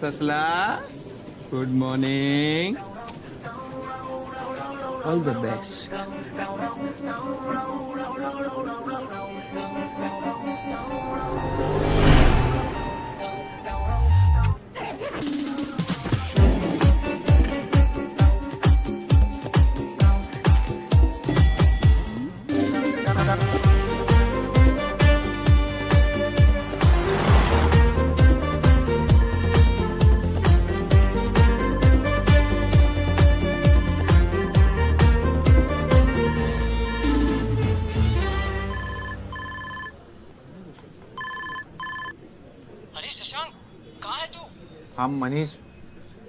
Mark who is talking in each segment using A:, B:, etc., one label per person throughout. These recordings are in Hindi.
A: ससला, good morning. All the best.
B: हाँ मनीष,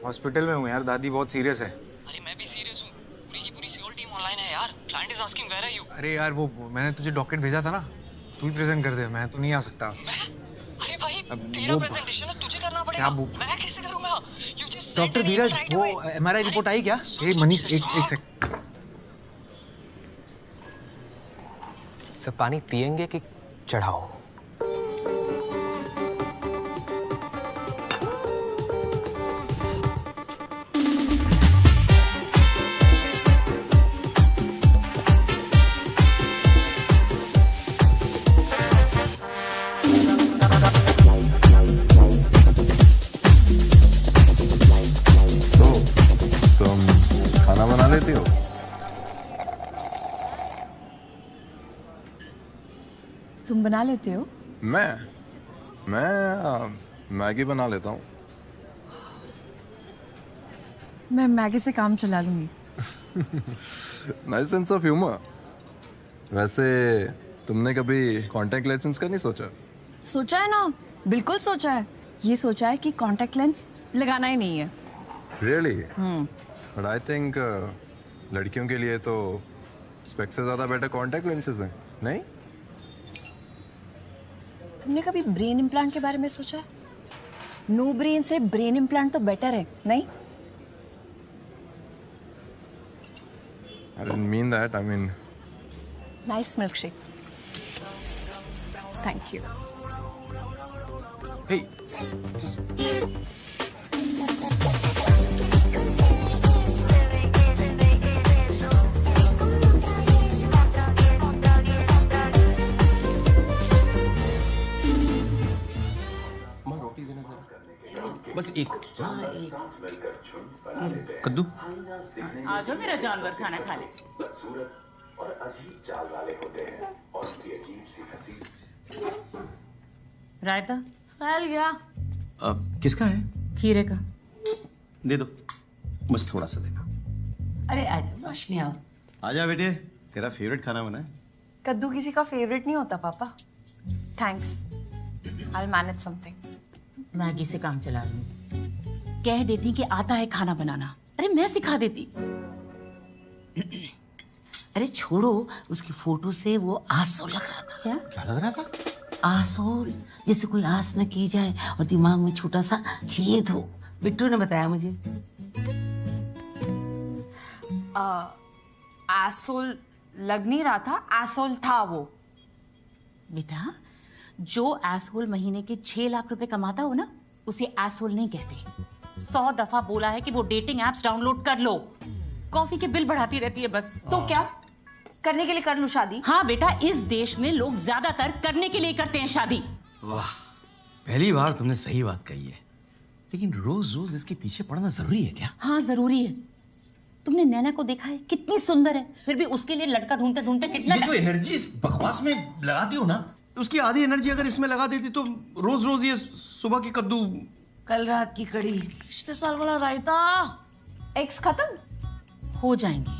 B: हॉस्पिटल में हूँ यार। दादी बहुत सीरियस है।
C: अरे मैं भी सीरियस हूँ। पूरी की पूरी सिक्योर टीम ऑनलाइन है यार। Client is asking where are you.
B: अरे यार वो मैंने तुझे डॉक्यूमेंट भेजा था ना, तू ही प्रेजेंट कर दे, मैं तो नहीं आ सकता।
C: अरे भाई तेरा प्रेजेंटेशन है, तुझे करना पड़ेगा। मैं कैसे करूँगा? यू जस्ट
B: डॉक्टर धीरज, वो एमआरआई रिपोर्ट आई क्या? ए मनीष, एक सेकंड।
D: सब पानी पिएंगे कि चढ़ाओ?
E: तुम खाना बना लेती हो?
F: तुम बना लेते हो?
E: मैं मैगी बना लेता हूँ।
F: मैं मैगी से काम चला लूंगी।
E: Nice sense of humour. वैसे तुमने कभी कांटेक्ट लेंस का नहीं सोचा?
F: सोचा है ना, बिल्कुल सोचा है। ये सोचा है कि कांटेक्ट लेंस लगाना ही नहीं है।
E: रियली? बट आई थिंक लड़कियों के लिए तो स्पेक्स से ज्यादा बेटर कांटेक्ट लेंसेज हैं, नहीं?
F: तुमने कभी ब्रेन इम्प्लांट के बारे में सोचा है? नो ब्रेन से ब्रेन इम्प्लांट तो बेटर है, नहीं?
E: I didn't mean that. I mean,
F: nice milkshake. Thank you.
B: Hey, just
A: बस एक। कद्दू।
G: आ जाओ मेरा जानवर खाना खा ले। रायता फैल गया।
A: किसका है?
G: खीरे का।
A: दे दो, बस थोड़ा सा देना।
G: अरे आ जाओ रोशनी, आओ।
A: आजा बेटे, तेरा फेवरेट खाना बना है।
F: कद्दू किसी का फेवरेट नहीं होता पापा। Thanks, I will manage something.
G: Maggi से काम चला लूंगी। कह देती कि आता है खाना बनाना। अरे मैं सिखा देती।
H: अरे छोड़ो, उसकी फोटो से वो आसोल लग रहा था।
A: क्या लग रहा था?
H: आसोल, जिससे कोई आस न की जाए और दिमाग में छोटा सा छेद हो। बिट्टू ने बताया मुझे।
F: एसोल लग नहीं रहा था, एसोल था वो।
G: बेटा, जो एसहोल महीने के 6 लाख रुपए कमाता हो ना, उसे एसहोल नहीं कहते। 100 दफा बोला है कि वो डेटिंग एप्स डाउनलोड कर लो। कॉफी के बिल बढ़ाती रहती है बस।
F: तो क्या करने के लिए कर लूं शादी?
G: हाँ बेटा, इस देश में लोग ज्यादातर करने के लिए करते हैं शादी।
A: वाह, पहली बार तुमने सही बात कही है। लेकिन रोज रोज इसके पीछे पड़ना जरूरी है क्या?
G: हाँ जरूरी है। तुमने नैना को देखा है, कितनी सुंदर है, फिर भी उसके लिए लड़का ढूंढते ढूंढते कितना
A: ये जो एनर्जी इस बकवास में लगाती हो ना, उसकी आधी एनर्जी अगर इसमें लगा देती तो रोज रोज ये सुबह की कद्दू,
H: कल रात की कड़ी,
G: पिछले साल वाला रायता,
F: एक्स खत्म
G: हो जाएंगी।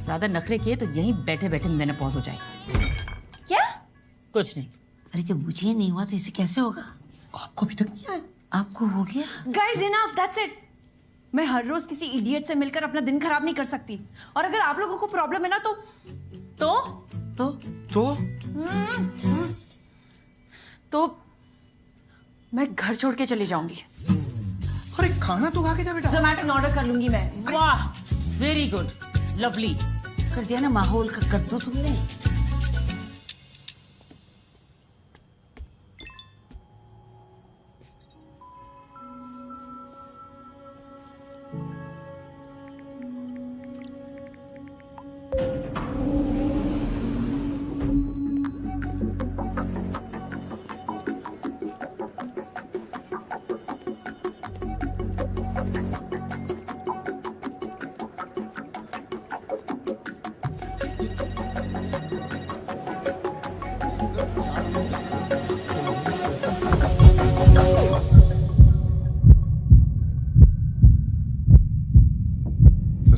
G: ज्यादा नखरे किए तो यहीं बैठे बैठे मेनोपॉज हो जाएगी।
F: क्या?
G: कुछ नहीं।
H: अरे जब मुझे नहीं हुआ तो इसे कैसे होगा?
A: आपको अभी तक नहीं आया?
H: आपको हो गया?
F: Guys enough, that's it. मैं हर रोज किसी इडियट से मिलकर अपना दिन खराब नहीं कर सकती। और अगर आप लोगों को प्रॉब्लम है ना तो मैं घर छोड़ के चली जाऊंगी।
A: अरे खाना तो खा के जा बेटा।
F: जोमैटो में ऑर्डर कर लूंगी मैं।
G: वाह, वेरी गुड, लवली।
H: कर दिया ना माहौल का कद्दू तुमने।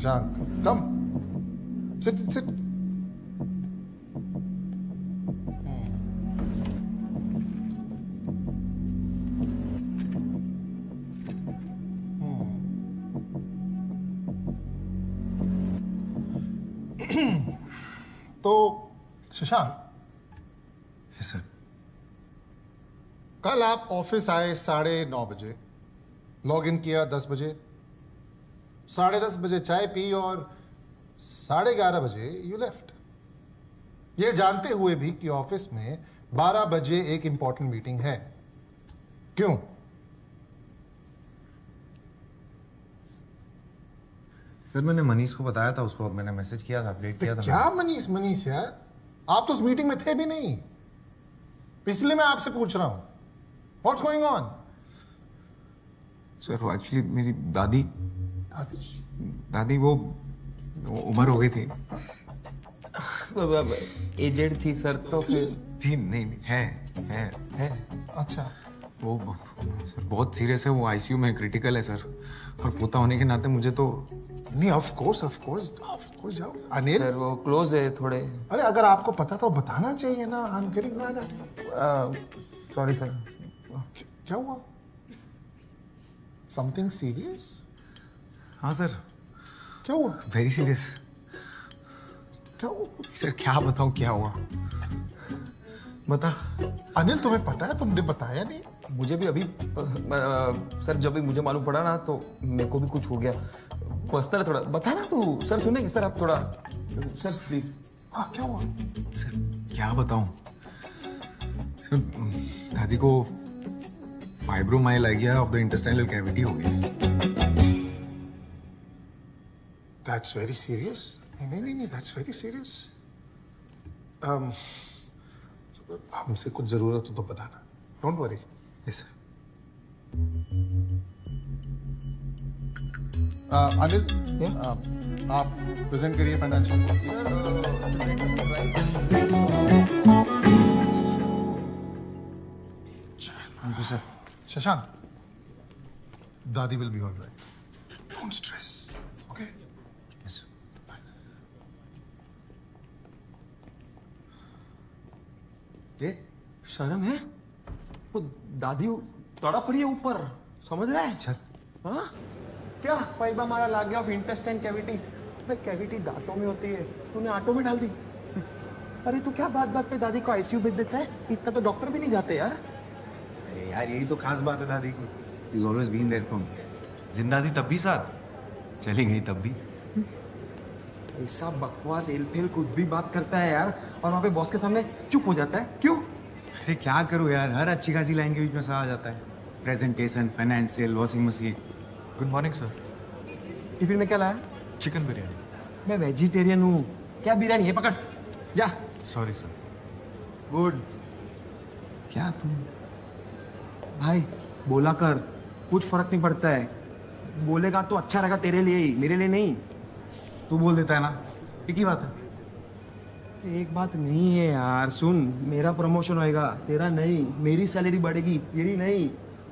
I: शशांक, come. Sit. तो शशांक,
B: यस सर।
I: कल आप ऑफिस आए 9:30 बजे, लॉग इन किया 10 बजे, 10:30 बजे चाय पी और 11:30 बजे यू लेफ्ट, ये जानते हुए भी कि ऑफिस में 12 बजे एक इंपॉर्टेंट मीटिंग है। क्यों?
B: सर मैंने मनीष को बताया था, उसको मैंने मैसेज किया था, अपडेट किया था।
I: क्या मनीष यार, आप तो उस मीटिंग में थे भी नहीं, इसलिए मैं आपसे पूछ रहा हूं व्हाट्स गोइंग ऑन।
B: सर वो एक्चुअली मेरी दादी वो उम्र हो गई थी,
D: एजेड थी सर, तो फिर
B: थी नहीं है।
I: अच्छा,
B: वो सर बहुत सीरियस है, वो आईसीयू में क्रिटिकल है सर, और पोता होने के नाते मुझे तो
I: नहीं, ऑफ कोर्स जाओ। अनिल
D: सर वो क्लोज है थोड़े।
I: अरे अगर आपको पता तो बताना चाहिए ना। I am getting mad at you.
D: Sorry sir.
I: क्या हुआ? Something serious?
B: हाँ सर।
I: क्या हुआ?
B: Very serious.
I: क्या हुआ?
B: सर क्या बताऊं क्या हुआ, बता।
I: अनिल तुम्हें पता है, तुमने बताया नहीं।
D: मुझे भी अभी सर जब भी मुझे मालूम पड़ा ना तो मेरे को भी कुछ हो गया, पर्सनल थोड़ा बता ना तू। सर सुनेंगे सर आप थोड़ा, सर प्लीज।
I: हाँ क्या हुआ?
B: सर क्या बताऊं सर, दादी को fibromyalgia of the intestinal cavity हो गई।
I: That's very serious. नहीं, दैट्स वेरी सीरियस। हमसे कुछ जरूरत हो तो बताना, don't worry.
B: Yes sir.
I: Anil आप प्रेजेंट करिए financial.
B: Thank you sir.
I: Shashank, dadi will be all right, don't stress, okay?
B: Yes sir.
A: ये शर्म है? वो दादी तड़प रही है ऊपर, समझ रहा है?
I: चल।
A: हाँ क्या पाइबा मारा लाग गया ऑफ इंटेस्टाइन कैविटी। भाई कैविटी दांतों में होती है, तूने आटो में डाल दी। अरे तू क्या बात बात पे दादी को आईसीयू भेज देता है? इतना तो डॉक्टर भी नहीं जाते यार।
B: अरे यार यही तो खास बात है दादी की, she is always been there for me. जिंदा थी तब भी साथ, चली गई तब भी।
A: ऐसा बकवास एलफेल कुछ भी बात करता है यार, और वहाँ पे बॉस के सामने चुप हो जाता है, क्यों?
B: अरे क्या करूँ यार, हर अच्छी खासी लाइन के बीच में सा आ जाता है। Presentation, financial, washing machine.
E: Good morning sir.
A: Tiffin में क्या लाया?
E: चिकन बिरयानी।
A: मैं वेजिटेरियन हूँ, क्या बिरयानी है? पकड़ जा।
E: Sorry sir.
A: गुड।
B: क्या तुम?
A: भाई बोला कर, कुछ फर्क नहीं पड़ता है। बोलेगा तो अच्छा रहेगा तेरे लिए ही, मेरे लिए नहीं।
B: तू बोल देता है ना, एक ही बात है।
A: एक बात नहीं है यार, सुन, मेरा प्रमोशन होएगा, तेरा नहीं। मेरी सैलरी बढ़ेगी, तेरी नहीं।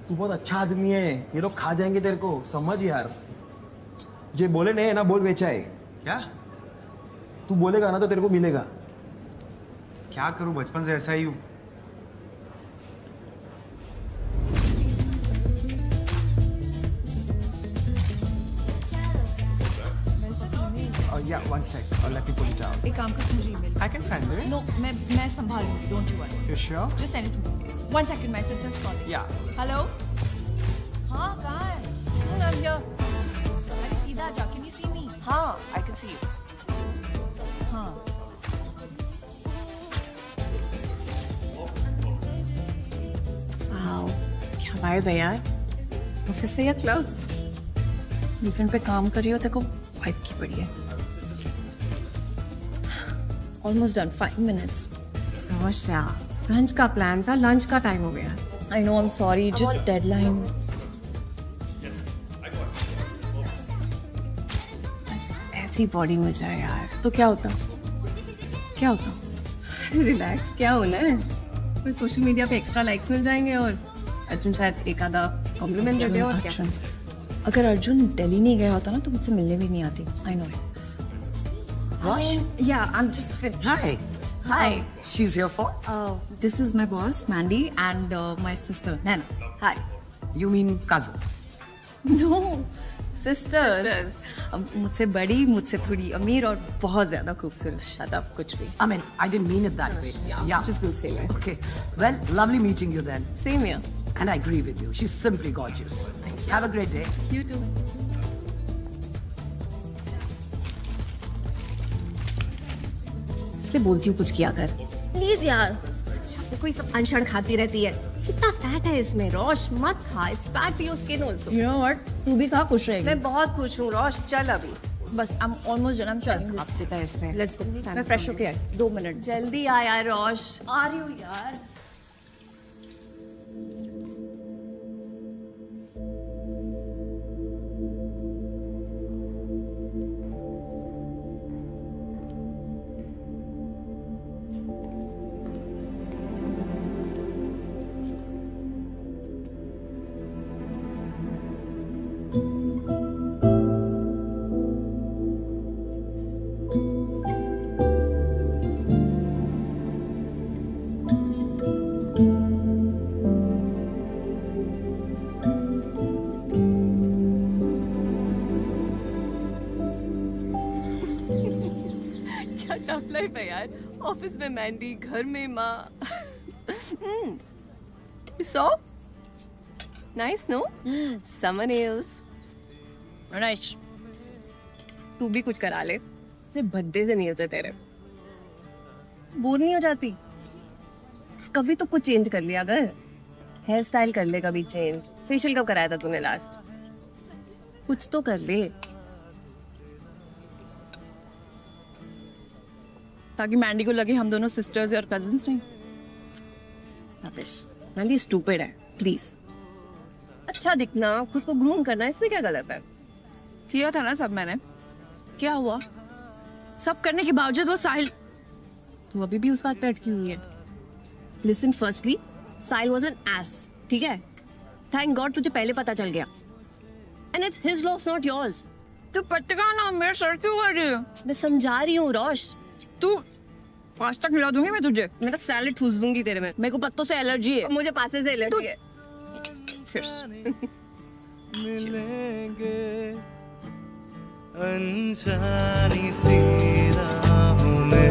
A: तू बहुत अच्छा आदमी है, ये लोग खा जाएंगे तेरे को, समझ यार। जे बोले नहीं ना बोल बेचा है।
B: क्या?
A: तू बोलेगा ना तो तेरे को मिलेगा।
B: क्या करूं, बचपन से ऐसा ही हूं।
J: Yeah, one sec. Let me put it down.
F: एक काम कर, मुझे email.
J: I can send it.
F: No, मैं संभाल लूंगी, don't you worry.
J: You sure?
F: Just send it to me. One second, my sister's calling.
J: Yeah.
F: Hello? हाँ, कहाँ है? I'm here. अरे सीधा जा, can you see me?
C: हाँ, I can see you.
F: हाँ।
C: Wow, क्या वाइब है यार, ऑफिस से या क्लब?
F: वीकेंड पे काम कर रही हो, तेरे को वाइब की पड़ी है। Almost done, 5 minutes.
C: रोशा, लंच का प्लान था, लंच का टाइम हो गया।
F: I know, I'm sorry, just deadline.
C: बस ऐसी बॉडी मिल जाए यार।
F: तो क्या होता? क्या होता?
C: रिलैक्स, क्या होना है? कोई सोशल मीडिया पे एक्स्ट्रा लाइक्स मिल जाएंगे और अर्जुन शायद एक आधा कॉम्प्लीमेंट दे दे और क्या?
F: अगर अर्जुन दिल्ली नहीं गया होता ना तो मुझसे मिलने भी नहीं आती. I know.
H: Rosh?
F: Yeah, I'm just.
H: Hi.
F: Hi.
H: She's here for?
F: This is my boss, Mandy, and my sister, Nana. Hi.
H: You mean cousin?
F: No, sisters. मुझसे बड़ी, मुझसे थोड़ी अमीर और बहुत ज्यादा खूबसूरत. Shut up, कुछ भी.
H: I mean, I didn't mean it that way. Yeah.
F: Just gonna say that.
H: Okay. Well, lovely meeting you then.
F: Same here.
H: And I agree with you. She's simply gorgeous. Have a great day.
F: You too. इसलिए बोलती हूँ कुछ किया कर.
K: प्लीज यार, कोई सब अनशन खाती रहती है. कितना फैट है इसमें. रोश मत खा. It's bad for your skin also.
F: You know what? तू भी खा, खुश रहेगी.
K: मैं बहुत खुश हूँ रोश. चल अभी.
F: बस I'm almost done. I'm telling this.
K: आप सीधा इसमें.
F: Let's go. मैं फ्रेश होके आई. 2 मिनट.
K: जल्दी आ यार रोश.
F: आ रही हूँ यार.
K: क्या टफ लाइफ है यार. ऑफिस में मैंडी, घर में माँ. So nice no. Someone else.
F: Nice.
K: तू भी कुछ करा ले. सिर्फ भद्दे से नील्स है तेरे. बोर नहीं हो जाती? कभी तो कुछ चेंज कर लिया अगर. हेयर स्टाइल कर ले कभी चेंज. फेशियल कब कराया था तूने लास्ट? कुछ तो कर ले.
F: ताकि मैंडी को लगे हम दोनों सिस्टर्स और कजिन्स नहीं.
K: रबिश. मैंडी स्टूपिड है. प्लीज. अच्छा दिखना, खुद को ग्रूम करना, इसमें क्या गलत है?
F: किया था ना सब मैंने. क्या हुआ? सब करने के बावजूद वो साहिल.
K: तू अभी भी उस बात पे अटकी हुई है. Listen, firstly Sahil was an S. ठीक है? थैंक गॉड तुझे पहले पता चल गया. And it's his loss not yours.
F: तू पटका ना, मेरे सर क्यों कर रही है?
K: मैं समझा रही हूँ रोश.
F: तू पास्ता खिला दूंगी मैं तुझे.
K: मैं तो सैलेड ठूस दूंगी तेरे में.
F: मेरे को पत्तों से एलर्जी है.
K: मुझे पासे से एलर्जी है.
L: मिलेंगे अनजानी सी राहों में.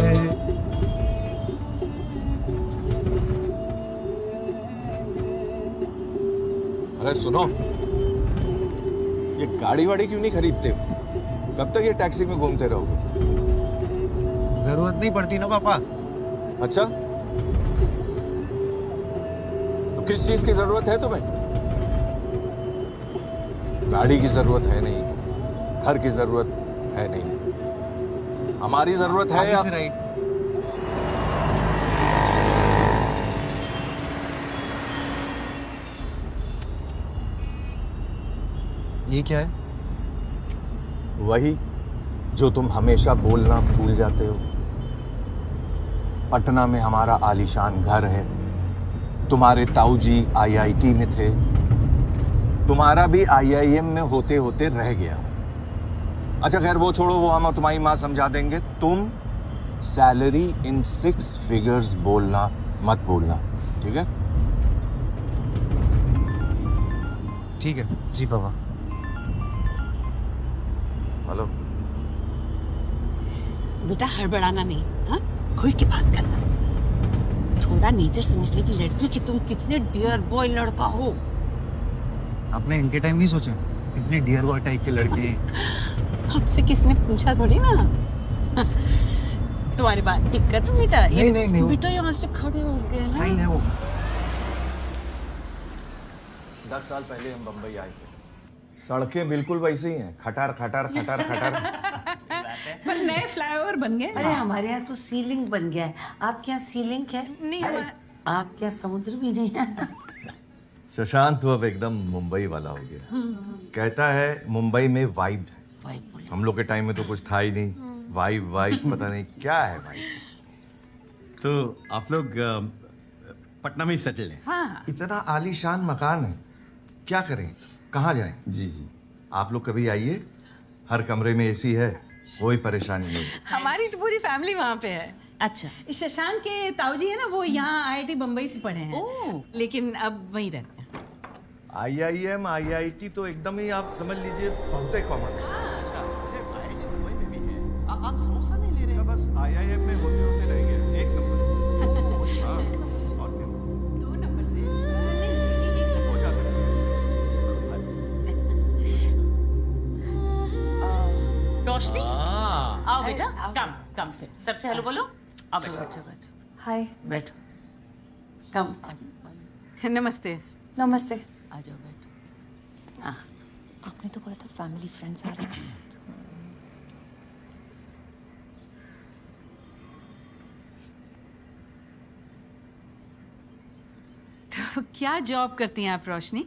M: अरे सुनो, ये गाड़ी वाड़ी क्यों नहीं खरीदते हो? कब तक ये टैक्सी में घूमते रहोगे?
B: जरूरत नहीं पड़ती ना पापा.
M: अच्छा, तो किस चीज की जरूरत है तुम्हें? गाड़ी की जरूरत है नहीं, घर की जरूरत है नहीं. हमारी जरूरत है या...
B: राइट. ये क्या है?
M: वही जो तुम हमेशा बोलना भूल जाते हो. पटना में हमारा आलीशान घर है. तुम्हारे ताऊ जी IIT में थे. तुम्हारा भी IIM में होते होते रह गया. अच्छा खैर वो छोड़ो, वो हम और तुम्हारी माँ समझा देंगे. तुम सैलरी इन 6 फिगर्स बोलना मत बोलना, ठीक है?
B: ठीक है जी पापा.
M: हेलो.
H: बेटा हड़बड़ाना नहीं. हाँ, खुल के बात करना. थोड़ा नेचर समझने की लड़की कि तुम कितने डियर बॉय लड़का हो.
B: आपने इनके टाइम नहीं सोचा इतने डियर बॉय टाइप के लड़के हैं.
H: हमसे किसने पूछा थोड़ी ना. तुम्हारी बात दिक्कत है बेटा.
B: नहीं
H: बेटा यहाँ से खड़े हो गए ना.
B: फाइन है वो.
M: 10 साल पहले हम बंबई आए थे. सड़कें बिल्कुल वैसी ही हैं. खटार खटार खटार खटार.
N: पर नए फ्लाईओवर बन गए.
H: अरे हमारे यहाँ तो सीलिंग बन गया है. आपके यहाँ सीलिंग है?
F: नहीं.
H: आपके यहाँ समुद्र भी नहीं है.
M: शशांक तो अब एकदम मुंबई वाला हो गया. कहता है मुंबई में वाइब है. हम लोग के टाइम में तो कुछ था ही नहीं. वाइब पता नहीं क्या है भाई.
B: तो आप लोग पटना में ही सेटल हैं?
N: हाँ.
M: इतना आलीशान मकान है, क्या करें, कहाँ जाएं?
B: जी जी.
M: आप लोग कभी आइए, हर कमरे में एसी है, कोई परेशानी नहीं।
N: हमारी तो पूरी फैमिली वहाँ पे है।
G: अच्छा,
N: शशांक के ताऊजी है ना, वो यहाँ IIT बम्बई से पढ़े हैं, लेकिन अब वहीं रहते हैं।
M: IIM IIT तो एकदम ही आप समझ लीजिए बहुत कॉमन है।
B: आप समोसा नहीं ले रहे?
M: बस IIM में होते होते रह गए, एक नंबर। अच्छा, और क्या?
N: 2 नंबर से
M: हो जाता है।
G: रोशनी, आओ बेटा, कम से सबसे हेलो बोलो। आओ बैठो बैठो।
F: हाय।
G: बैठो, कम।
N: नमस्ते।
F: नमस्ते।
G: आ जाओ बैठो।
F: आपने तो बोला था फैमिली फ्रेंड्स आ रहे हैं।
N: तो क्या जॉब करती हैं आप रोशनी?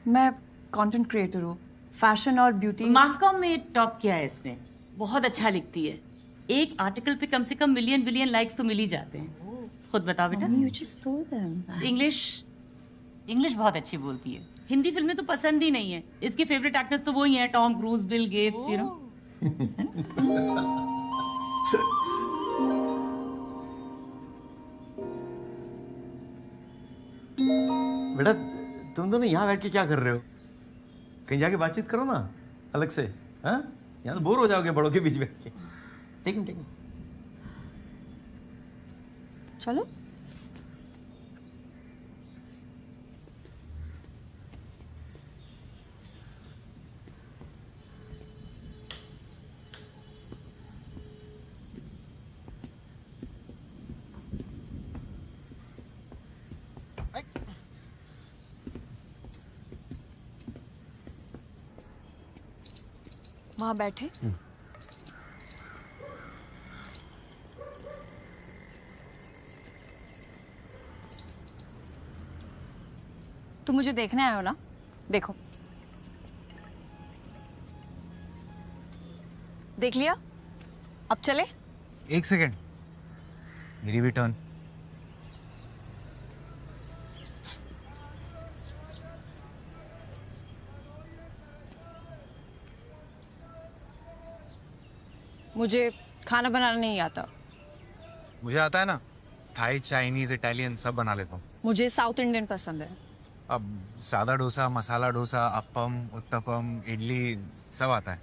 F: मैं कंटेंट क्रिएटर हूँ, फैशन और ब्यूटी।
G: मास्कॉम में टॉप किया है इसने, बहुत अच्छा लिखती है। एक आर्टिकल पे कम से कम मिलियन बिलियन लाइक्स तो मिल ही जाते हैं। खुद बताओ बेटा।
F: You just told them.
G: English बहुत अच्छी बोलती है। हिंदी फिल्में तो पसंद ही नहीं है। इसके फेवरेट एक्टर्स तो वही हैं, Tom cruise, Bill Gates, you know.
B: बेटा तुम दोनों यहाँ बैठ के क्या कर रहे हो? कहीं जाके बातचीत करो ना अलग से। हाँ, यहाँ तो बोर हो जाओगे बड़ों के बीच बैठ के। ठीक है।
F: चलो। वहां बैठे। तुम मुझे देखने आए हो ना? देखो, देख लिया? अब चले?
B: एक सेकेंड, मेरी भी टर्न।
F: मुझे खाना बनाना नहीं आता।
B: मुझे आता है ना, थाई, चाइनीज, इटालियन सब बना लेता हूँ।
F: मुझे साउथ इंडियन पसंद है।
B: अब सादा डोसा, मसाला डोसा, अप्पम, उत्तपम, इडली सब आता है।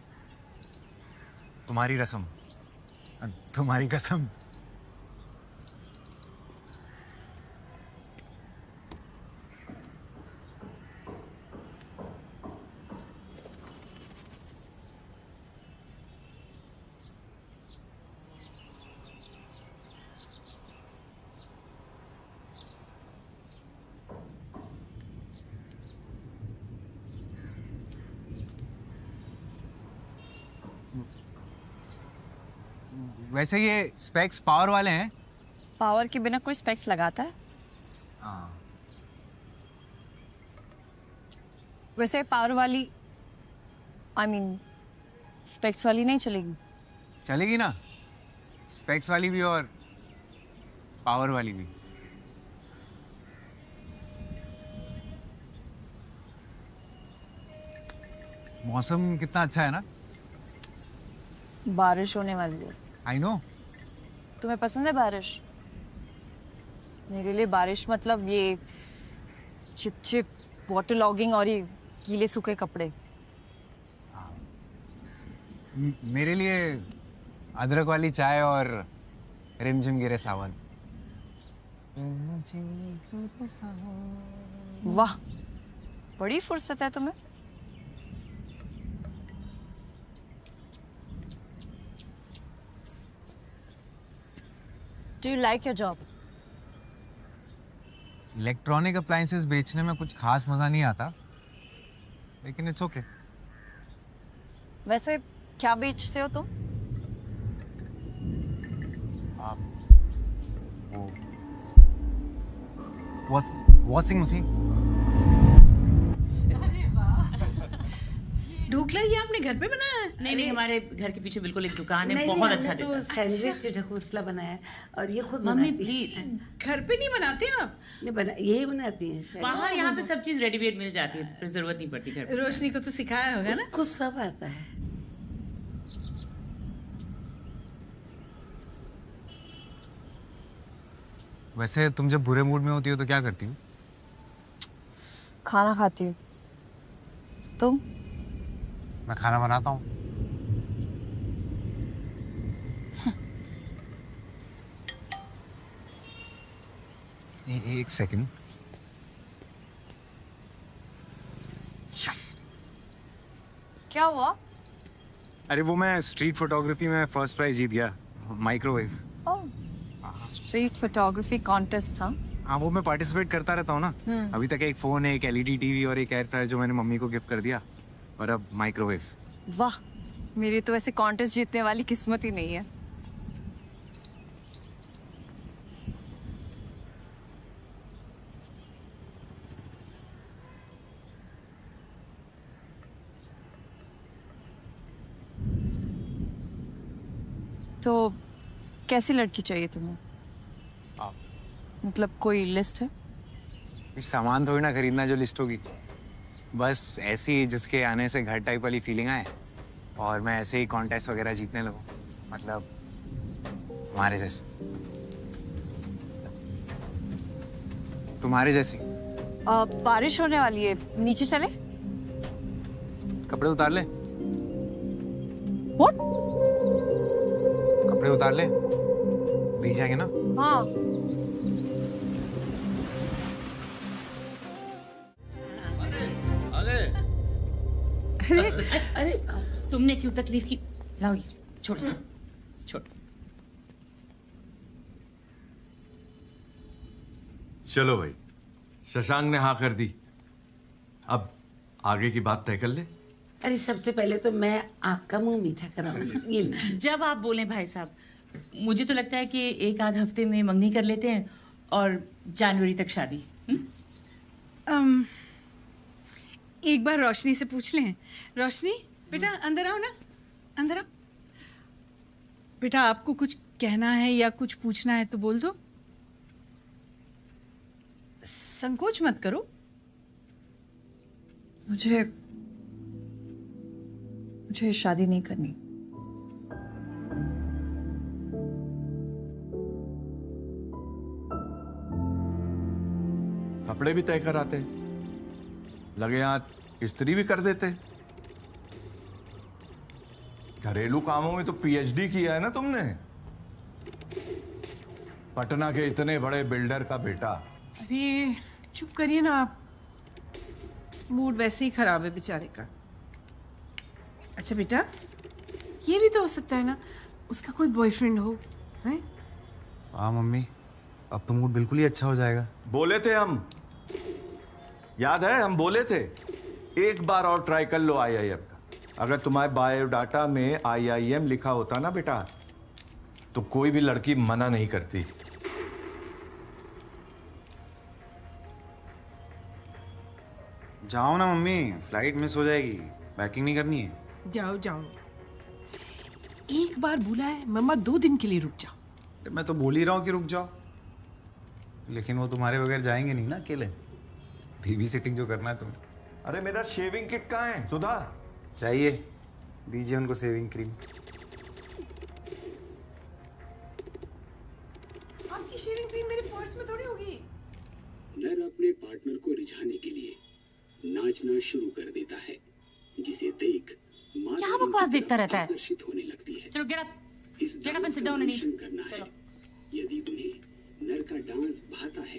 B: तुम्हारी रसम, तुम्हारी कसम। वैसे ये स्पेक्स पावर वाले हैं?
F: पावर के बिना कोई स्पेक्स लगाता है?
B: हाँ।
F: वैसे पावर वाली, I mean, स्पेक्स वाली नहीं चलेगी।
B: चलेगी ना, स्पेक्स वाली भी और पावर वाली भी। मौसम कितना अच्छा है ना?
F: बारिश होने वाली है।
B: I know.
F: तुम्हें पसंद है बारिश? मेरे लिए बारिश मतलब ये चिप चिप वाटर लॉगिंग और ये गीले सूखे कपड़े।
B: मेरे लिए अदरक वाली चाय और रिमझिम गिरे सावन।
F: वाह, बड़ी फुर्सत है तुम्हें। Do you like your job?
B: Electronic appliances बेचने में कुछ खास मजा नहीं आता, लेकिन इट्स ओके।
F: वैसे क्या बेचते हो तुम?
B: Washing machine.
N: ढूक ढोकला ये आपने घर पे बनाया है?
G: नहीं नहीं, हमारे घर के पीछे बिल्कुल एक दुकान है,
H: नहीं,
G: बहुत
H: नहीं,
G: अच्छा
H: हमने तो
G: देता है।
H: सैंडविच ढोकला बनाया है और ये खुद
G: मम्मी
H: बनाती
G: प्लीज,
H: है।
N: घर पे नहीं बनाते आप?
H: नहीं यही बनाती है।
G: वहाँ यहाँ पे सब चीज रेडीमेड मिल जाती है, तो फिर जरूरत नहीं पड़ती घर पे।
N: रोशनी को तो सिखाया होगा ना?
H: कुछ सब आता है।
O: वैसे तुम जब बुरे मूड में होती हो तो क्या करती हो?
F: खाना खाती हूँ। तुम?
O: मैं खाना बनाता हूँ। एक सेकंड। यस।
F: क्या हुआ?
O: अरे वो मैं स्ट्रीट फोटोग्राफी में फर्स्ट प्राइज जीत गया, माइक्रोवेव।
F: स्ट्रीट फोटोग्राफी कॉन्टेस्ट था?
O: हाँ, वो मैं पार्टिसिपेट करता रहता हूँ ना। अभी तक एक फोन है, एक एलईडी टीवी और एक एयर फ्रायर जो मैंने मम्मी को गिफ्ट कर दिया, और अब माइक्रोवेव।
F: वाह, मेरी तो वैसे कॉन्टेस्ट जीतने वाली किस्मत ही नहीं है। तो कैसी लड़की चाहिए तुम्हें? मतलब कोई लिस्ट है?
O: सामान थोड़ी ना खरीदना जो लिस्ट होगी, बस ऐसी जिसके आने से घर टाइप वाली फीलिंग आए और मैं ऐसे ही कॉन्टेस्ट वगैरह जीतने लगूं, मतलब तुम्हारे जैसे। तुम्हारे जैसी।
F: बारिश होने वाली है, नीचे चले?
O: कपड़े उतार ले।
F: What?
O: कपड़े उतार ले, भीग जाएंगे ना।
F: हाँ।
G: अरे तुमने क्यों तकलीफ की? लाओ ये, छोड़ छोड़।
B: चलो भाई, शशांक ने हाँ कर दी, अब आगे की बात तय कर ले।
H: अरे सबसे पहले तो मैं आपका मुंह मीठा कराऊंगी। ये लीजिए।
G: जब आप बोले भाई साहब, मुझे तो लगता है कि एक आध हफ्ते में मंगनी कर लेते हैं और जनवरी तक शादी।
N: एक बार रोशनी से पूछ लें। रोशनी बेटा अंदर आओ ना, अंदर आओ। बेटा आपको कुछ कहना है या कुछ पूछना है तो बोल दो, संकोच मत करो।
F: मुझे शादी नहीं करनी।
B: कपड़े भी तय कराते, लगे हाथ इस्त्री भी कर देते। घरेलू कामों में तो पीएचडी किया है ना तुमने। पटना के इतने बड़े बिल्डर का बेटा।
N: अरे चुप करिए ना आप, मूड वैसे ही खराब है बेचारे का। अच्छा बेटा, ये भी तो हो सकता है ना उसका कोई बॉयफ्रेंड हो, हैं?
O: हाँ मम्मी, अब तो मूड बिल्कुल ही अच्छा हो जाएगा।
B: बोले थे हम, याद है हम बोले थे, एक बार और ट्राई कर लो आईआईएम का। अगर तुम्हारे बायोडाटा में आईआईएम लिखा होता ना बेटा, तो कोई भी लड़की मना नहीं करती।
O: जाओ ना मम्मी, फ्लाइट मिस हो जाएगी, पैकिंग नहीं करनी है।
N: जाओ जाओ, एक बार बुला है मम्मा, 2 दिन के लिए रुक जाओ।
O: मैं तो बोल ही रहा हूँ कि रुक जाओ, लेकिन वो तुम्हारे बगैर जाएंगे नहीं ना अकेले। बेबी सिटिंग जो करना है तुम्हें।
B: अरे मेरा शेविंग किट कहाँ है सुधा?
O: चाहिए, दीजिए उनको सेविंग क्रीम।
N: आपकी शेविंग क्रीम मेरे पर्स में थोड़ी होगी।
P: नर अपने पार्टनर को रिझाने के लिए नाचना शुरू कर देता है, जिसे देख
G: क्या बकवास देखता रहता है?
P: आकर्षित होने लगती है।
G: चलो गेट अप,
P: इस
G: get up and sit down and eat.
P: करना है। यदि उन्हें नर का डांस भाता है,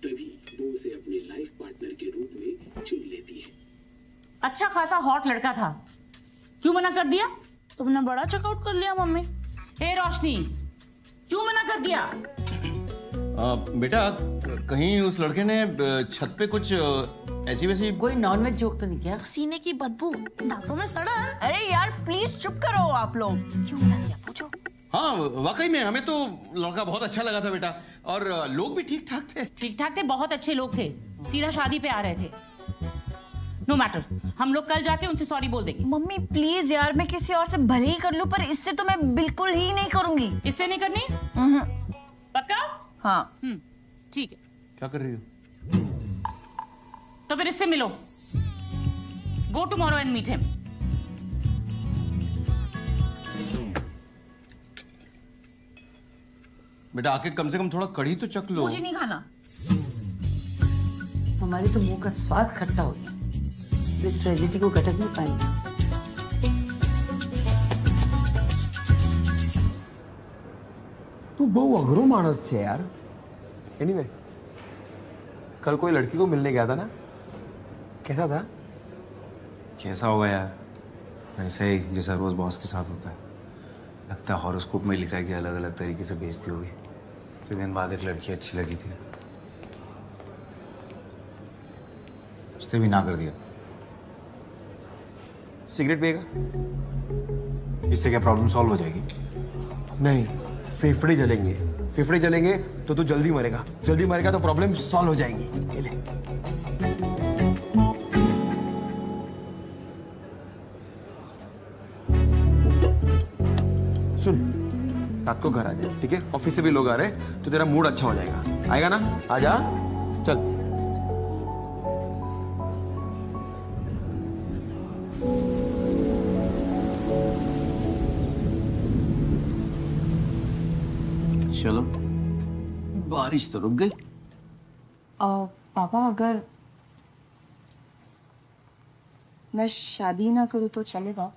P: तभी वो उसे अपने लाइफ पार्टनर के रूप में चुन लेती है।
G: अच्छा खासा हॉट लड़का था, क्यों मना कर दिया?
Q: तुमने बड़ा चेकआउट कर लिया मम्मी।
G: हे रोशनी, क्यों मना कर दिया?
B: बेटा कहीं उस लड़के ने छत पे कुछ ऐसी वैसी
H: कोई नॉनवेज जोक तो नहीं किया?
Q: सीने की बदबू, दांतों में सड़न।
F: अरे यार प्लीज चुप करो आप लोग। क्यों मना दिया पूछो।
B: हाँ वाकई में हमें तो लड़का बहुत अच्छा लगा था बेटा, और लोग भी ठीक ठाक थे।
G: ठीक ठाक थे, बहुत अच्छे लोग थे, सीधा शादी पे आ रहे थे। नो मैटर, हम लोग कल जाके उनसे सॉरी बोल देंगे।
F: मम्मी प्लीज यार, मैं किसी और से भले ही कर लूं, पर इससे तो मैं बिल्कुल ही नहीं करूंगी।
G: इससे नहीं करनी? पक्का?
F: हाँ।
G: ठीक है।
D: क्या कर रही हो?
G: तो फिर इससे मिलो। Go tomorrow and meet him.
D: बेटा आके कम से कम थोड़ा कढ़ी तो चख लो।
F: मुझे नहीं खाना।
H: हमारे तो मुंह का स्वाद खट्टा हो गया, इस ट्रेजेडी को घटक नहीं पाएंगे।
D: तू बहु अघरो मानस छे यार। एनीवे, कल कोई लड़की को मिलने गया था ना, कैसा था?
R: कैसा होगा यार, वैसे ही जैसा रोज बॉस के साथ होता है। लगता है हॉरोस्कोप में लिखा है कि अलग अलग तरीके से बेइज्जती होगी। 3 दिन बाद एक लड़की अच्छी लगी थी, उसने भी ना कर दिया।
D: सिगरेट पिएगा?
R: इससे क्या प्रॉब्लम सॉल्व हो जाएगी?
D: नहीं, फेफड़े जलेंगे। फेफड़े जलेंगे तो तू जल्दी मरेगा। जल्दी मरेगा तो प्रॉब्लम सॉल्व हो जाएगी। ये ले। सुन, रात को घर आ जा, ठीक है? ऑफिस से भी लोग आ रहे हैं तो तेरा मूड अच्छा हो जाएगा। आएगा ना? आजा, चल।
R: चलो, बारिश तो रुक गई।
F: पापा अगर मैं शादी ना करूँ तो चलेगा?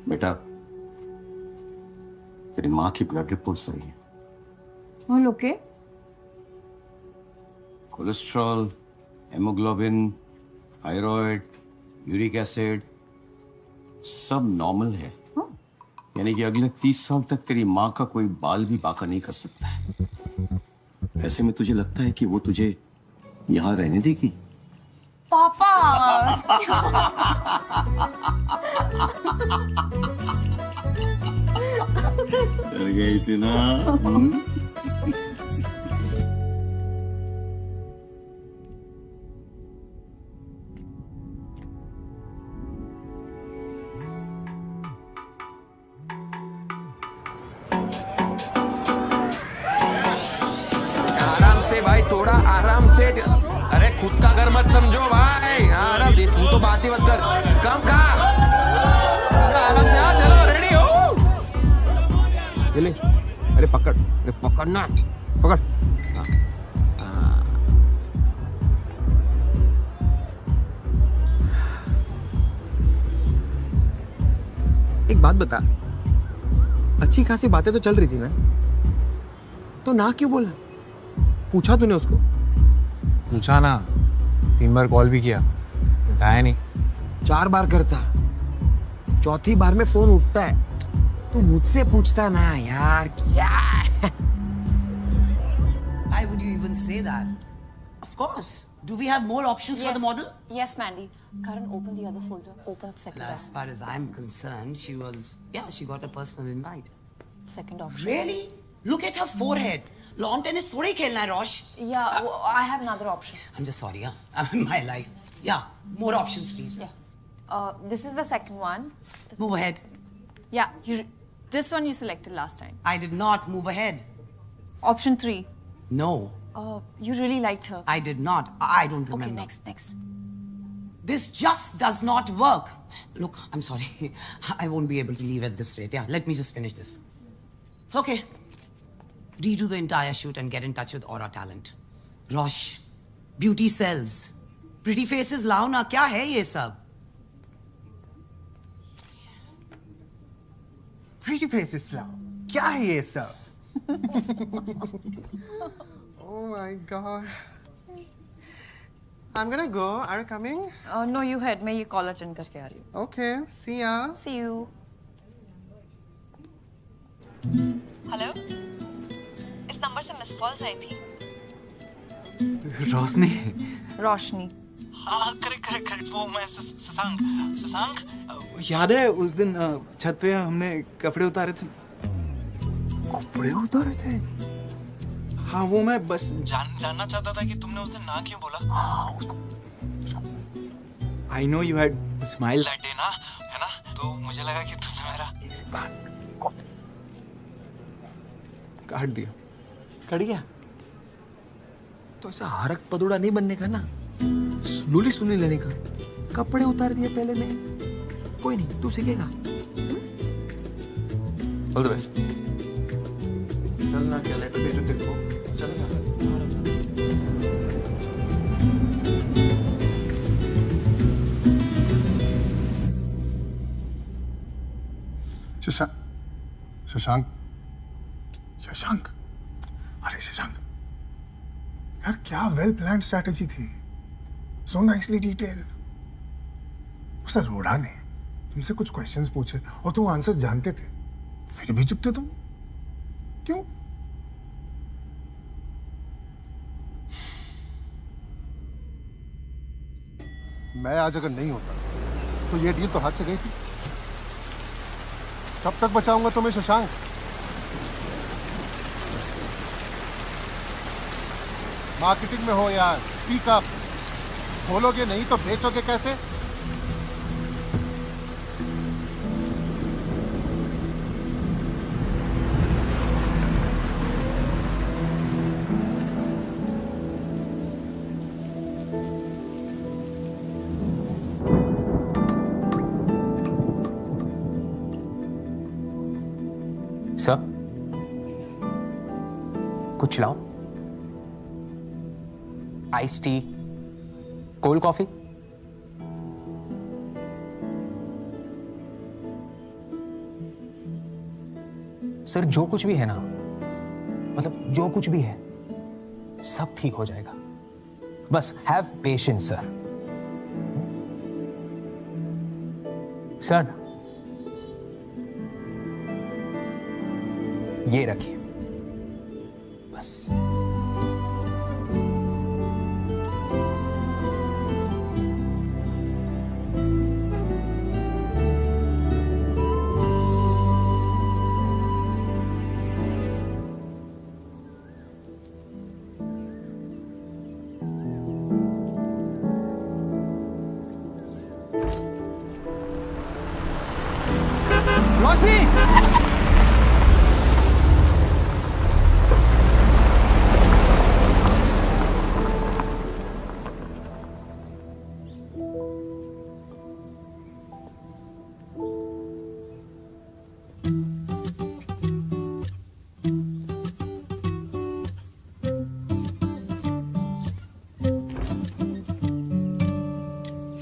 R: बेटा, तेरी माँ की ब्लड रिपोर्ट सही है।
F: All okay?
R: Cholesterol, haemoglobin, thyroid, uric acid सब नॉर्मल है। यानी कि अगले 30 साल तक तेरी माँ का कोई बाल भी बाका नहीं कर सकता है। ऐसे में तुझे लगता है कि वो तुझे यहाँ रहने देगी?
F: पापा
R: डर गई थी ना?
D: आराम से भाई, थोड़ा आराम से। अरे खुद का घर मत समझो भाई। आराम से, तू तो बात ही मत कर। कम का आराम से। हाँ चलो, रेडी हो? ये ले। अरे पकड़, अरे पकड़ना, पकड़। एक बात बता, अच्छी खासी बातें तो चल रही थी ना, तो ना क्यों बोला? पूछा तूने उसको?
O: पूछा ना, 3 बार कॉल भी किया, उठाया नहीं।
D: 4 बार करता, चौथी बार में फोन उठता है। तू मुझसे पूछता ना यार, क्या?
H: Why would you even say that? Of course. Do we have more options for the model?
F: Yes, Mandy. Karan, open the other folder. Open the second
H: As far as I'm concerned, she got a personal invite.
F: Second option.
H: Really? Look at her forehead. Lawn tennis थोड़ी खेलना है, Rosh.
F: Yeah, I have another option.
H: I'm just sorry, huh? I'm in my life. Yeah, more options, please.
F: Yeah. This is the second one.
H: Move ahead.
F: Yeah, this one you selected last time.
H: I did not move ahead.
F: Option 3.
H: No.
F: You really liked her.
H: I did not. I don't remember.
F: Okay, next.
H: This just does not work. Look, I'm sorry. I won't be able to leave at this rate. Yeah, let me just finish this. Okay. Redo the entire shoot and get in touch with Aura Talent. Rosh, beauty sells. Pretty faces lao na, kya hai ye sab?
J: Pretty faces lao. क्या है ये सब? Oh my god. I'm gonna go. Are you coming?
F: No, you head. मैं ये call attend करके आ रही हूँ.
J: Okay. See ya.
F: See you. Hello? इस नंबर से मिस कॉल्स आई थी.
O: रोशनी.
F: रोशनी.
S: हाँ, करेक्ट वो मैं शशांक।
T: याद है उस दिन छत पे हमने कपड़े उतारे थे?
D: कपड़े उतारे थे?
T: हाँ वो मैं बस
S: जानना चाहता था कि तुमने उस दिन ना क्यों बोला।
T: I know you had smile
S: that day ना, है ना, तो मुझे लगा कि तुमने मेरा
T: काट दिया।
A: कट गया तो ऐसा हरक पदुड़ा नहीं बनने का ना, स्लोली स्लोली लेने का। कपड़े उतार दिए पहले में, कोई नहीं, तू सीखेगा।
M: All the best.
A: चलना क्या लेटर भेजो तेरे को, चलना।
I: शशांक शशांक शशांक, अरे शशांक यार, क्या वेल प्लान स्ट्रैटेजी थी, सो नाइसली डिटेल्ड। उस अरोड़ा ने तुमसे कुछ क्वेश्चंस पूछे और तुम आंसर जानते थे, फिर भी चुप थे तुम, क्यों? मैं आज अगर नहीं होता तो ये डील तो हाथ से गई थी। कब तक बचाऊंगा तुम्हें शशांक? मार्केटिंग में हो यार, स्पीक अप। खोलोगे नहीं तो बेचोगे कैसे?
O: सर कुछ लाओ, ice tea, cold coffee. Sir जो कुछ भी है ना, मतलब जो कुछ भी है सब ठीक हो जाएगा, बस हैव पेशेंस सर। सर ये रखिए बस।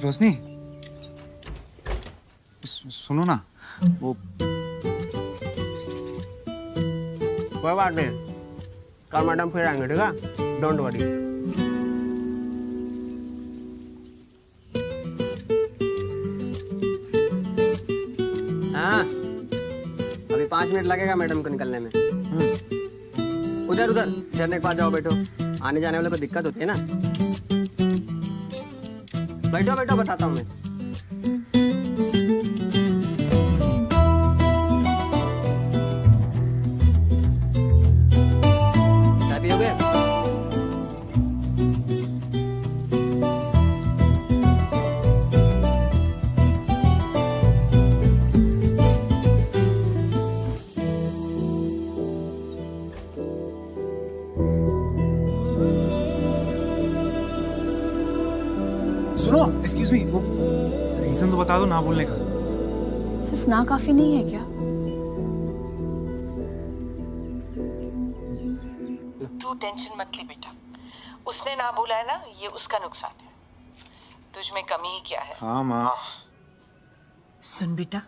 O: रोशनी,
T: रोशनी सुनो ना, वो
J: कोई बात नहीं, कल मैडम फिर आएंगे, ठीक है? Don't worry. हाँ, अभी 5 मिनट लगेगा मैडम को निकलने में। उधर उधर झरने के पास जाओ, बैठो। आने जाने वाले को दिक्कत होती है ना। बैठो बैठो, बताता हूँ मैं। चाय पियोगे?
T: सुनो, एक्सक्यूज मी, वो रीजन तो बता दो ना बोलने का।
F: सिर्फ ना काफी नहीं है क्या?
N: तू टेंशन मत ले बेटा, उसने ना बोला है ना, ये उसका नुकसान है, तुझ में कमी ही क्या है।
T: हाँ माँ।
N: सुन बेटा,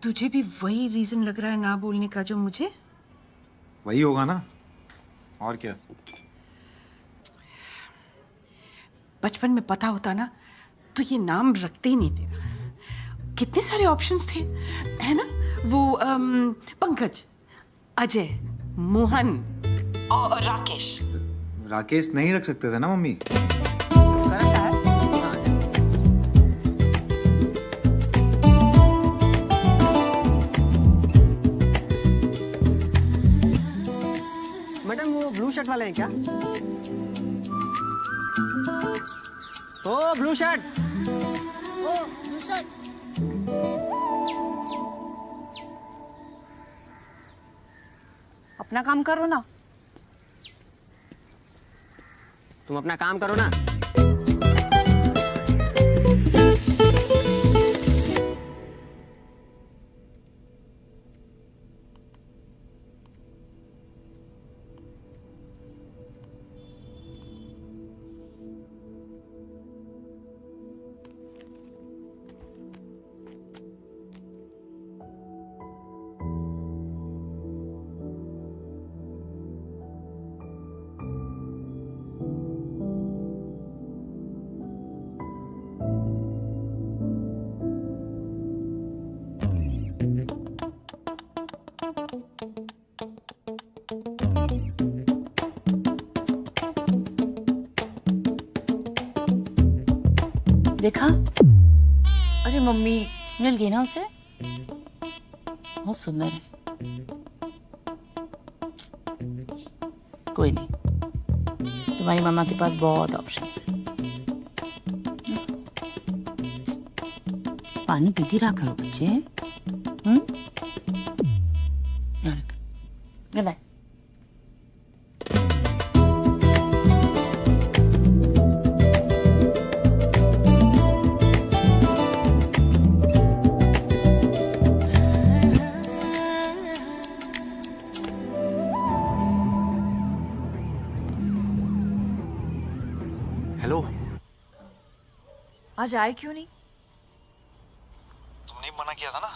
N: तुझे भी वही रीजन लग रहा है ना बोलने का जो मुझे?
T: वही होगा ना, और क्या।
N: बचपन में पता होता ना तो ये नाम रखते ही नहीं तेरा। कितने सारे ऑप्शंस थे, है ना? वो पंकज, अजय, मोहन और राकेश।
T: राकेश नहीं रख सकते थे ना मम्मी?
J: मैडम वो वाले हैं क्या? ओ ब्लू शर्ट,
F: ओ ब्लू शर्ट। अपना काम करो ना।
J: तुम अपना काम करो ना।
G: देखा?
F: अरे मम्मी,
G: मिल गई ना उसे? बहुत सुंदर है। कोई नहीं, तुम्हारी मामा के पास बहुत ऑप्शंस है। पानी पीती रहा करो बच्चे। Good bye.
S: हेलो,
F: आज आए क्यों नहीं?
S: तुमने मना किया था ना।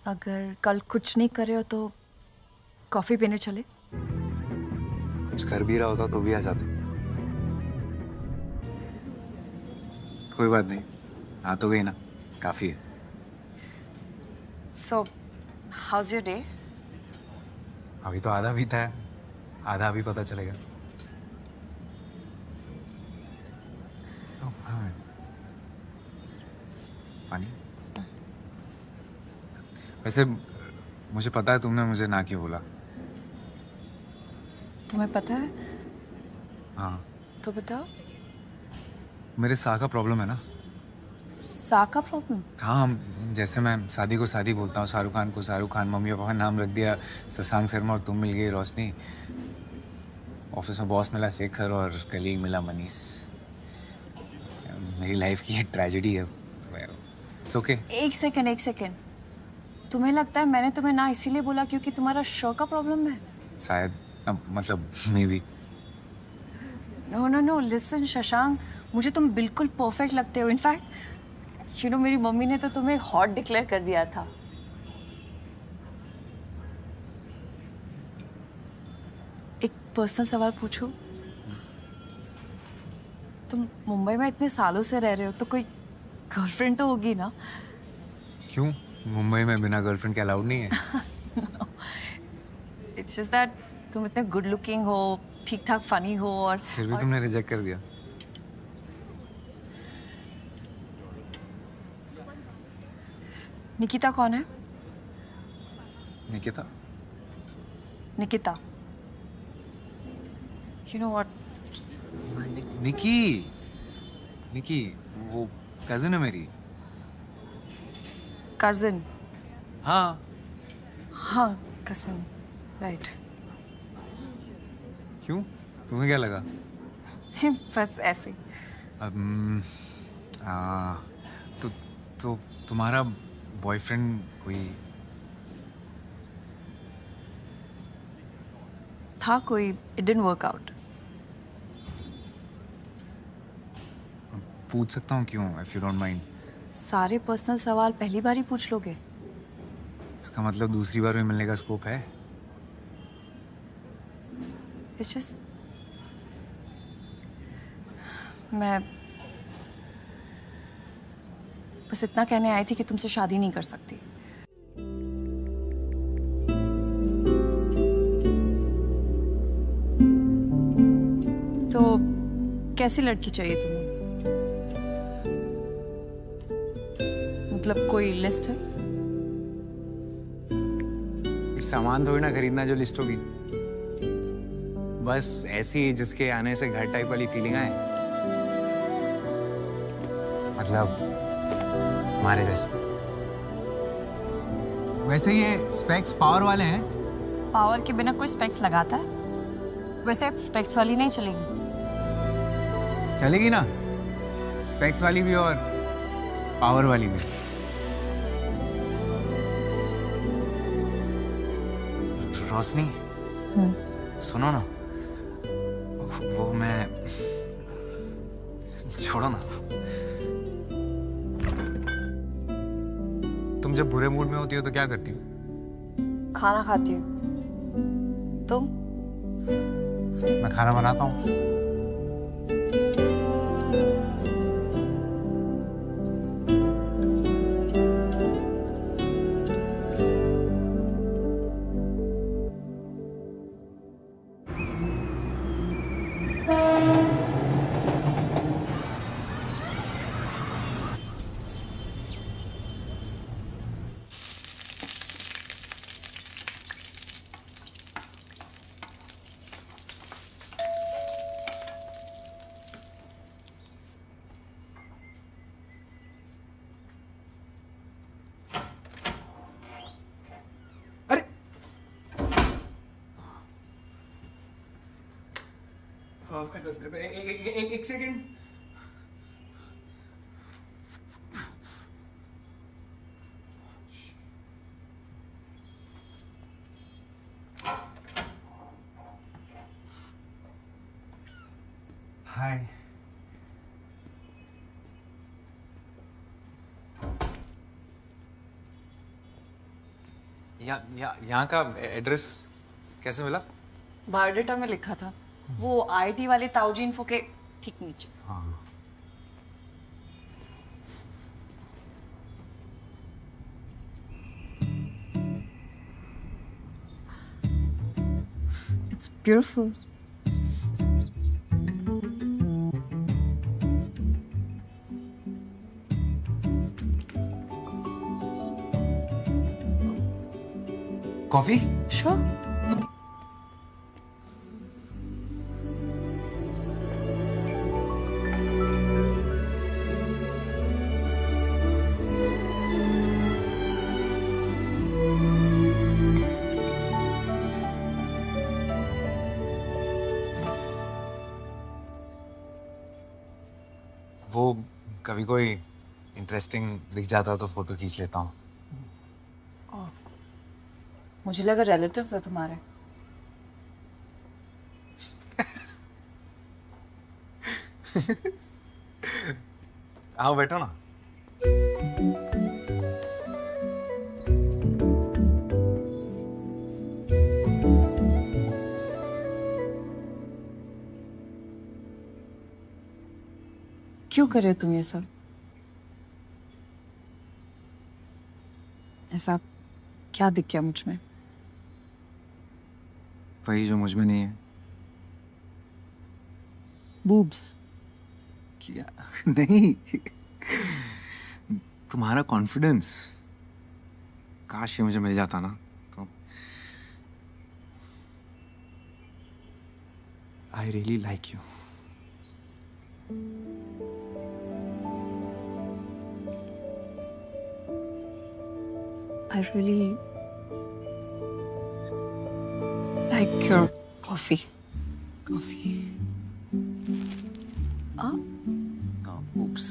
F: अगर कल कुछ नहीं करे हो तो कॉफी पीने चले?
O: कुछ कर भी रहा होता तो भी आ जाते। कोई बात नहीं, आ तो गई ना, काफी है।
F: So, how's your day?
O: अभी तो आधा बीता है, आधा भी पता चलेगा। हाँ, पानी। वैसे मुझे पता है तुमने मुझे ना क्यों बोला।
F: तुम्हें पता है?
O: हाँ,
F: तो बताओ।
O: मेरे साह का प्रॉब्लम है ना।
F: साह का प्रॉब्लम?
O: हाँ, जैसे मैं शादी को शादी बोलता हूँ, शाहरुख खान को शाहरुख खान, मम्मी पापा का नाम रख दिया शशांक शर्मा और तुम मिल गई रोशनी। ऑफिस में बॉस मिला शेखर और कलीग मिला मनीष। मेरी लाइफ की ये ट्रेजेडी है। It's okay.
F: एक सेकंड। तुम्हें लगता है मैंने तुम्हें ना इसीलिए बोला क्योंकि तुम्हारा शो का प्रॉब्लम है?
O: शायद, मतलब maybe.
F: No listen Shashank, मुझे तुम बिल्कुल परफेक्ट लगते हो। इनफैक्ट मेरी मम्मी ने तो तुम्हें हॉट डिक्लेयर कर दिया था। एक पर्सनल सवाल पूछूं? तुम मुंबई में इतने सालों से रह रहे हो तो कोई गर्लफ्रेंड तो होगी ना?
O: क्यों? मुंबई में बिना गर्लफ्रेंड के अलाउड नहीं है?
F: इट्स जस्ट दैट तुम इतने गुड लुकिंग हो, ठीक ठाक फनी हो और
O: फिर भी तुमने रिजेक्ट कर दिया।
F: निकिता कौन है?
O: Nikita?
F: Nikita. You know what?
O: निकी, वो कजिन है मेरी।
F: कजिन?
O: हाँ
F: कजिन, राइट।
O: क्यों? तुम्हें क्या लगा?
F: बस ऐसे।
O: तो तुम्हारा बॉयफ्रेंड कोई
F: था? कोई इट डिडंट वर्क आउट?
O: पूछ सकता हूँ क्यों, इफ यू डोंट माइंड?
F: सारे पर्सनल सवाल पहली बार ही पूछ लोगे?
O: इसका मतलब दूसरी बार भी मिलने का स्कोप है?
F: It's just मैं बस इतना कहने आई थी कि तुमसे शादी नहीं कर सकती। तो कैसी लड़की चाहिए तुम्हें? मतलब कोई लिस्ट है?
O: सामान थोड़ी ना खरीदना जो लिस्ट होगी, बस ऐसी जिसके आने से घर टाइप वाली फीलिंग आए, मतलब हमारे जैसे। वैसे ये स्पेक्स पावर वाले हैं।
F: पावर के बिना कोई स्पेक्स लगाता है? वैसे स्पेक्स वाली नहीं चलेगी।
O: चलेगी ना, स्पेक्स वाली भी और पावर वाली भी।
S: रोशनी, सुनो ना, वो मैं, छोड़ो ना।
O: तुम जब बुरे मूड में होती हो तो क्या करती हो?
F: खाना खाती हूँ। तुम?
O: मैं खाना बनाता हूँ।
T: एक सेकंड। हाय।
O: यहाँ का एड्रेस कैसे मिला?
F: बायोडाटा में लिखा था, वो आईटी वाले ताऊजी इन्फो के ठीक नीचे। It's beautiful.
O: कॉफी?
F: Sure.
O: वो कभी कोई इंटरेस्टिंग दिख जाता तो फोटो खींच लेता हूँ।
F: मुझे लगा रिलेटिव्स है तुम्हारे।
O: आओ बैठो ना।
F: क्यों कर रहे हो तुम ये सब? ऐसा क्या दिख गया मुझ में?
O: वही जो मुझ में नहीं है।
F: बूब्स?
O: क्या? नहीं, तुम्हारा कॉन्फिडेंस। काश ये मुझे मिल जाता ना तो। I really like you.
F: I really like your coffee. Coffee. Ah?
O: Oh, oops.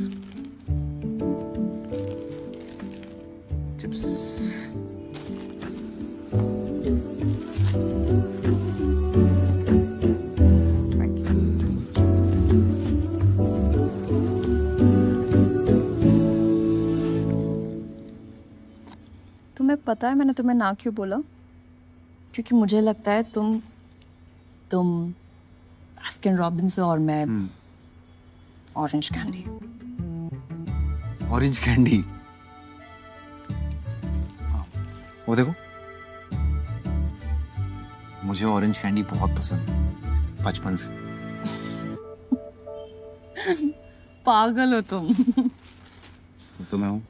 O: Chips. Thank you.
F: तुम्हें पता है मैंने तुम्हें ना क्यों बोला? क्योंकि मुझे लगता है तुम बास्किन रॉबिन्स और मैं ऑरेंज कैंडी।
O: Orange candy? वो देखो, मुझे ऑरेंज कैंडी बहुत पसंद है बचपन से।
F: पागल हो तुम।
O: तो मैं हूँ।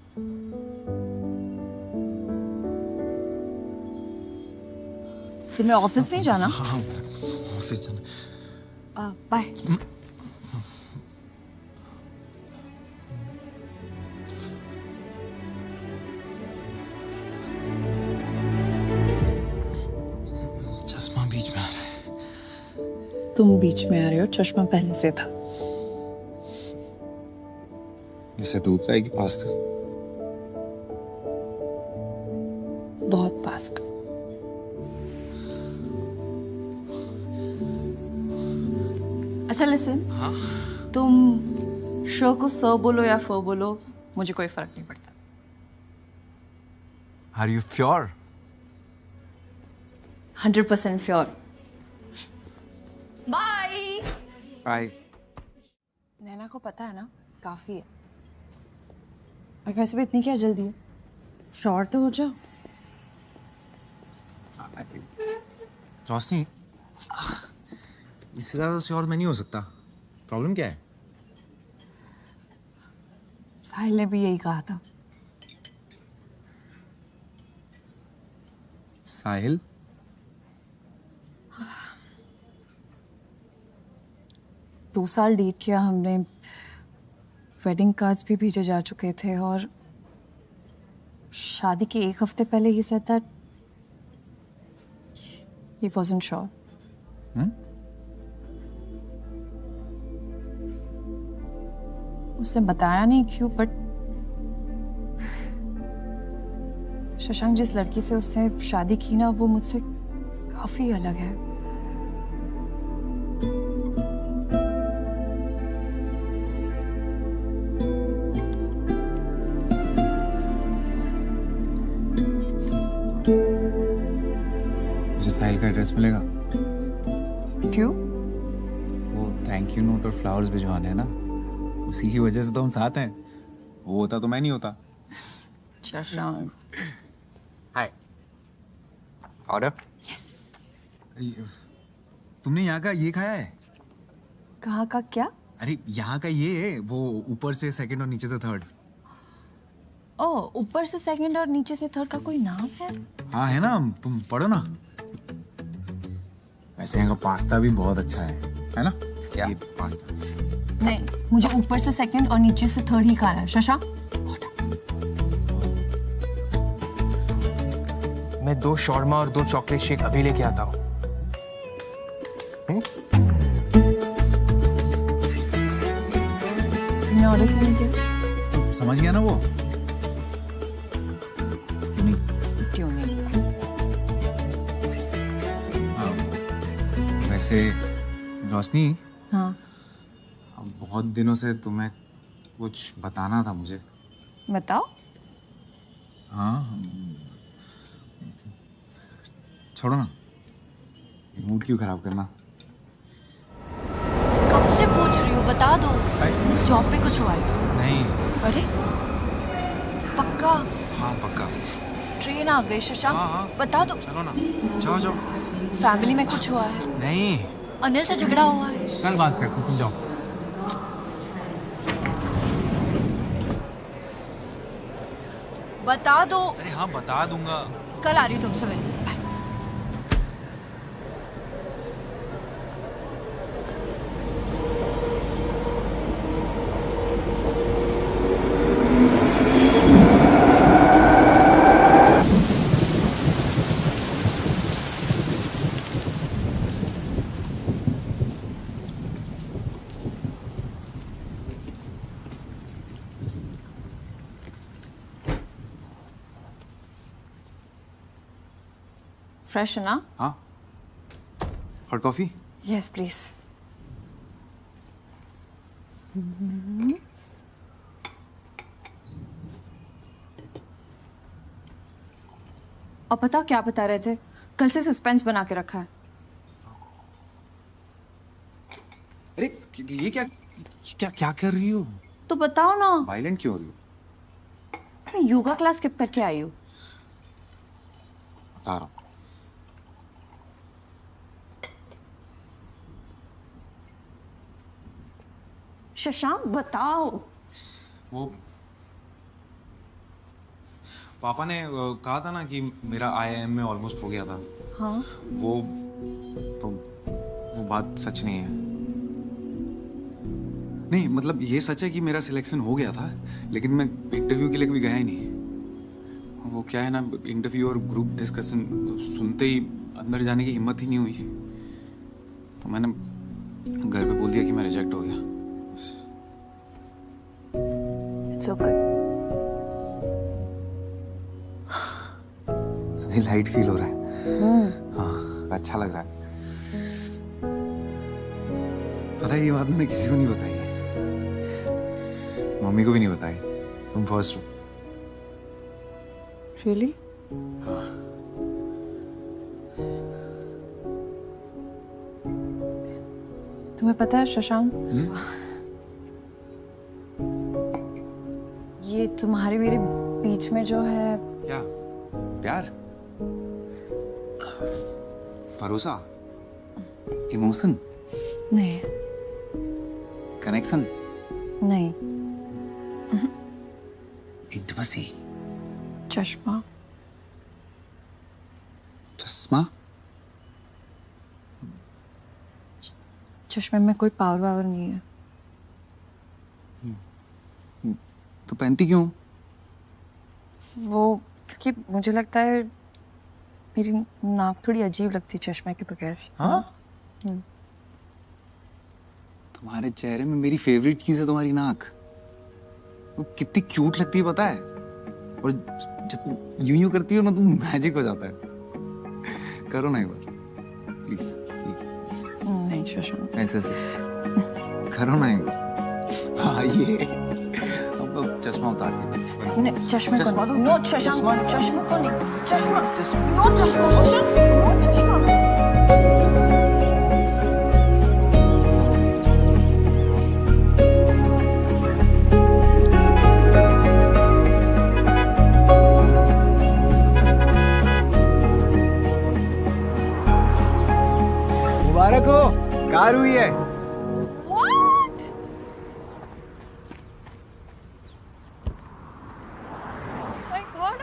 F: तुम्हें ऑफिस नहीं जाना?
T: हाँ ऑफिस जाना।
F: बाय।
T: चश्मा बीच में आ रहा है।
K: तुम बीच में आ रहे हो, चश्मा पहले से था।
O: जैसे दूर का है कि पास का?
K: बहुत पास का। अच्छा लिसन,
T: हाँ?
F: तुम श को स बोलो या फ बोलो, मुझे कोई फर्क नहीं पड़ता।
T: Are you sure?
F: 100% sure. Bye.
O: Bye.
F: Naina को पता है ना, काफी है। और वैसे भी इतनी क्या जल्दी है, श्योर तो हो जाओ।
T: रोशनी, इससे ज्यादा श्योर मैं नहीं हो सकता। प्रॉब्लम क्या है?
F: साहिल ने भी यही कहा था।
T: साहिल?
F: दो साल डेट किया हमने, वेडिंग कार्ड्स भी भेजे जा चुके थे और शादी के एक हफ्ते पहले ही said that he wasn't sure. उसने बताया नहीं क्यों, बट शशांक जिस लड़की से उसने शादी की ना, वो मुझसे काफी अलग है।
O: मुझे साहिल का एड्रेस मिलेगा?
F: क्यों?
O: वो थैंक यू नोट और फ्लावर्स भिजवाने हैं ना, उसी की वजह से तो हम साथ हैं। वो होता तो मैं नहीं होता।
F: शशांक।
O: हाय। ऑर्डर?
F: यस।
T: तुमने यहाँ का ये खाया है?
F: कहाँ का क्या?
T: अरे यहाँ का ये है, वो ऊपर से सेकंड और नीचे से थर्ड।
F: ओह, ऊपर से सेकंड और नीचे से थर्ड का कोई नाम है?
T: हाँ है ना, तुम पढ़ो ना। वैसे यहाँ का पास्ता भी बहुत अच्छा है ना? क्या? ये पास्ता।
F: नहीं, मुझे ऊपर से सेकंड और नीचे से थर्ड ही खाना है। शशांक?
U: मैं 2 शॉर्मा और 2 चॉकलेट शेक अभी लेके आता हूँ।
F: तुमने ऑर्डर क्यों नहीं किया?
T: समझ गया ना वो?
F: क्यों नहीं?
T: वैसे रोशनी,
F: हाँ।
T: अब बहुत दिनों से तुम्हें कुछ बताना था मुझे।
F: बताओ।
T: हाँ, छोड़ो ना, मूड क्यों खराब करना।
F: कब से पूछ रही हूँ, बता दो। जॉब पे कुछ हुआ है?
T: नहीं।
F: अरे पक्का?
T: हाँ पक्का।
F: ट्रेन आ गई शशांक।
T: हाँ।
F: बता दो।
T: चलो ना, जाओ जाओ।
F: फैमिली में कुछ हुआ है?
T: नहीं।
F: अनिल से झगड़ा हुआ है?
T: कल बात करते, तुम जाओ।
F: बता दो।
T: अरे हाँ बता दूंगा।
F: कल आ रही हूँ तुमसे मिलने। बाय। फ्रेश है ना?
T: हाँ। Hot coffee?
F: Yes please. और पता क्या बता रहे थे? कल से सस्पेंस बना के रखा है।
T: अरे ये क्या क्या क्या कर रही हो?
F: तो बताओ ना।
T: वायलेंट क्यों हो रही हो?
F: मैं योगा क्लास स्किप करके आई हूँ।
T: बता रहा हूँ।
F: शशांक बताओ।
T: वो पापा ने कहा था ना कि मेरा IIM में ऑलमोस्ट हो गया था।
F: हाँ
O: वो बात सच नहीं है। नहीं मतलब ये सच है कि मेरा सिलेक्शन हो गया था, लेकिन मैं इंटरव्यू के लिए कभी गया ही नहीं। वो क्या है ना, इंटरव्यू और ग्रुप डिस्कशन सुनते ही अंदर जाने की हिम्मत ही नहीं हुई, तो मैंने घर पे बोल दिया कि मैं रिजेक्ट हो गया।
F: It's okay.
O: अभी लाइट फील हो रहा है। हाँ अच्छा लग रहा है। पता है ये बात मैंने किसी को नहीं बताई है, मम्मी को भी नहीं बताई। तुम फर्स्ट हो।
F: Really?
O: हाँ।
F: तुम्हें पता है शशांक, ये तुम्हारे मेरे बीच में जो है
O: क्या? प्यार, भरोसा, इमोशन,
F: नहीं
O: कनेक्शन,
F: नहीं,
O: इंटिमेसी,
F: चश्मा।
O: चश्मा?
F: चश्मे में कोई पावर वावर नहीं है।
O: तो पहनती क्यों?
F: वो क्योंकि मुझे लगता है मेरी नाक थोड़ी अजीब लगती है चश्मे के बगैर।
O: हाँ? तुम्हारे चेहरे में मेरी फेवरेट चीज है तुम्हारी नाक। वो कितनी क्यूट लगती है पता है, और जब यूं यूं करती हो ना तुम मैजिक हो जाता है। करो ना एक बार प्लीज।
F: नहीं शशांक,
O: ऐसे ऐसे करो ना एक बार। हाँ ये अब चश्मा उतार के।
F: नहीं चश्मे को
O: चश्मा
F: नहीं।
O: तो-
F: नो शशांक, चश्मे को नहीं। चश्मा, नो चश्मा, शशांक, नो चश्मा।
T: मुबारक हो, कार हुई है।
F: My God!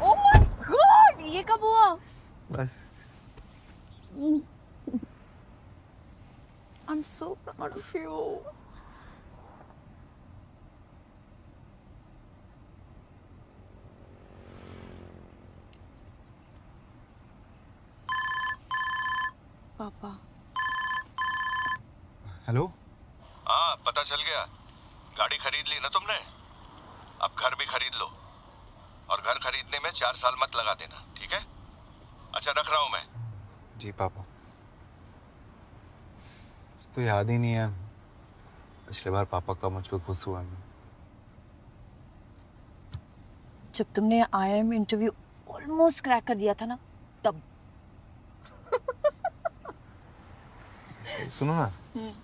F: Oh my God! ये कब हुआ?
T: बस
F: I'm so proud of you. पापा।
T: हेलो।
B: हाँ पता चल गया, गाड़ी खरीद ली ना तुमने, अब घर भी खरीद लो, और घर खरीदने में 4 साल मत लगा देना, ठीक है? अच्छा रख रहा हूं मैं।
T: जी पापा, तो याद ही नहीं है पिछले बार पापा का मुझ पर खुश हुआ मैं।
F: जब तुमने IIM इंटरव्यू ऑलमोस्ट क्रैक कर दिया था ना, तब।
T: सुनो ना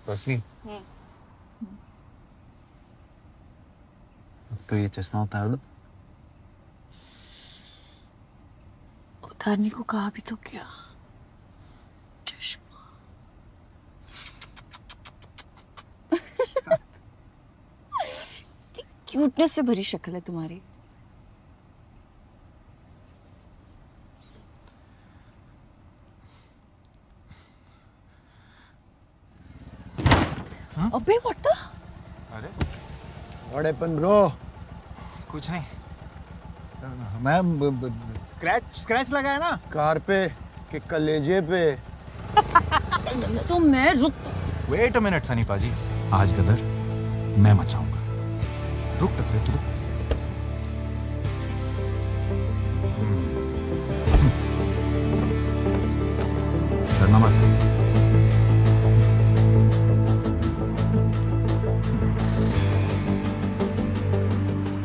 T: रोशनी, तो ये चश्मा उतार दो।
F: उतारने को कहा भी तो क्या? चश्मा। क्यूटनेस से भरी शक्ल है तुम्हारी। अबे व्हाट द?
T: अरे
E: व्हाट हैपेंड ब्रो?
T: कुछ नहीं, मैं स्क्रैच लगा है ना
E: कार पे कि कलेजे पे।
F: तो मैं रुक।
T: वेट अ मिनट सनी पाजी, आज गदर मैं मचाऊंगा। रुक टकरे तू। डरना मत।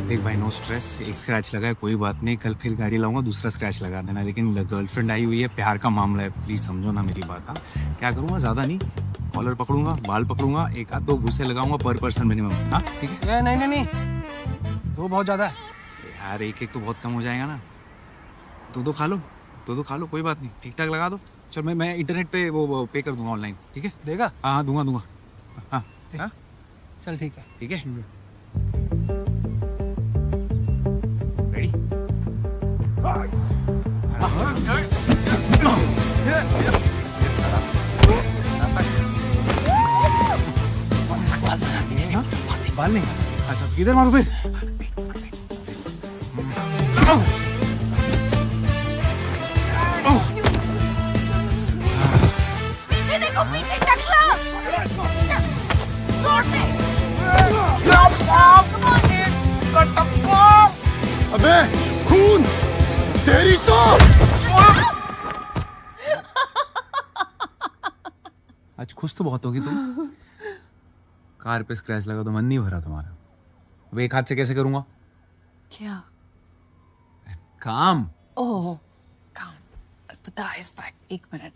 O: देख भाई नो स्ट्रेस, एक स्क्रैच लगा है कोई बात नहीं, कल फिर गाड़ी लाऊंगा दूसरा स्क्रैच लगा देना, लेकिन गर्लफ्रेंड आई हुई है, प्यार का मामला है, प्लीज समझो ना मेरी बात। हाँ क्या करूंगा, ज्यादा नहीं, कॉलर पकड़ूंगा, बाल पकड़ूंगा, एक आध 2 घुसे लगाऊंगा पर पर्सन मिनिमम। हाँ ठीक है।
T: नहीं 2 बहुत ज्यादा है
O: यार, एक तो बहुत कम हो जाएगा ना, 2 खा लो, 2 खा लो, कोई बात नहीं, ठीक ठाक लगा दो। चल मैं इंटरनेट पे वो पे कर दूंगा ऑनलाइन, ठीक है?
T: देगा?
O: हाँ दूंगा। हाँ
T: हाँ चल ठीक है।
O: ठीक है रेडी?
T: बाल नहीं काटे। अच्छा तो किधर मारू फिर?
Q: पीछे देखो, पीछे टकला। जोर से।
I: अबे खून तेरी तो।
O: आज खुश तो बहुत होगी तुम। कार पे स्क्रैच लगा तो मन नहीं भरा तुम्हारा। अब एक हाथ से कैसे करूंगा?
K: क्या?
O: काम।
K: ओह, काम। But the ice pack. 1 minute.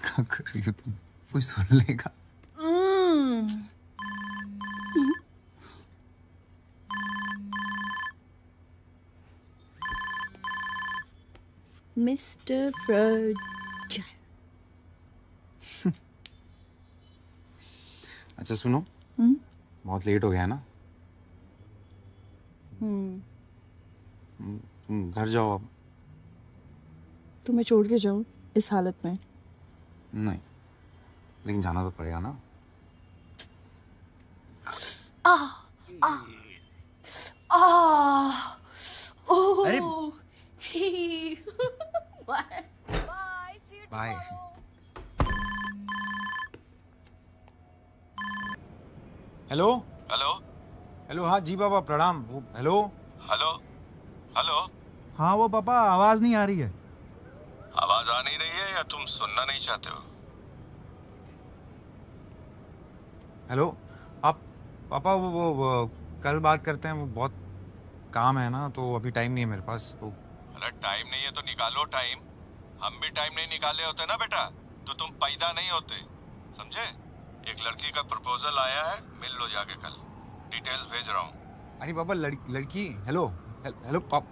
O: क्या कर रही हो तुम? कोई सुन लेगा।
K: Mister fraud.
O: अच्छा सुनो, बहुत लेट हो गया ना, तुम घर जाओ अब।
K: तुम्हें छोड़ के जाऊं इस हालत में?
O: नहीं, लेकिन जाना तो पड़ेगा ना।
K: अरे
O: बाय।
T: हेलो
B: हेलो
T: हेलो, हाँ जी पापा प्रणाम। Hello
B: hello hello.
T: हाँ वो पापा आवाज नहीं आ रही है।
B: आवाज आ नहीं रही है या तुम सुनना नहीं चाहते हो?
T: हेलो आप पापा वो कल बात करते हैं, वो बहुत काम है ना, तो अभी टाइम नहीं है मेरे पास। तो
B: अरे टाइम नहीं है तो निकालो टाइम। हम भी टाइम नहीं निकाले होते ना बेटा तो तुम पैदा नहीं होते, समझे? एक लड़की का प्रपोजल आया है, मिल लो जाके कल। डिटेल्स भेज रहा हूँ।
T: अरे पापा लड़की। हेलो हेलो पाप।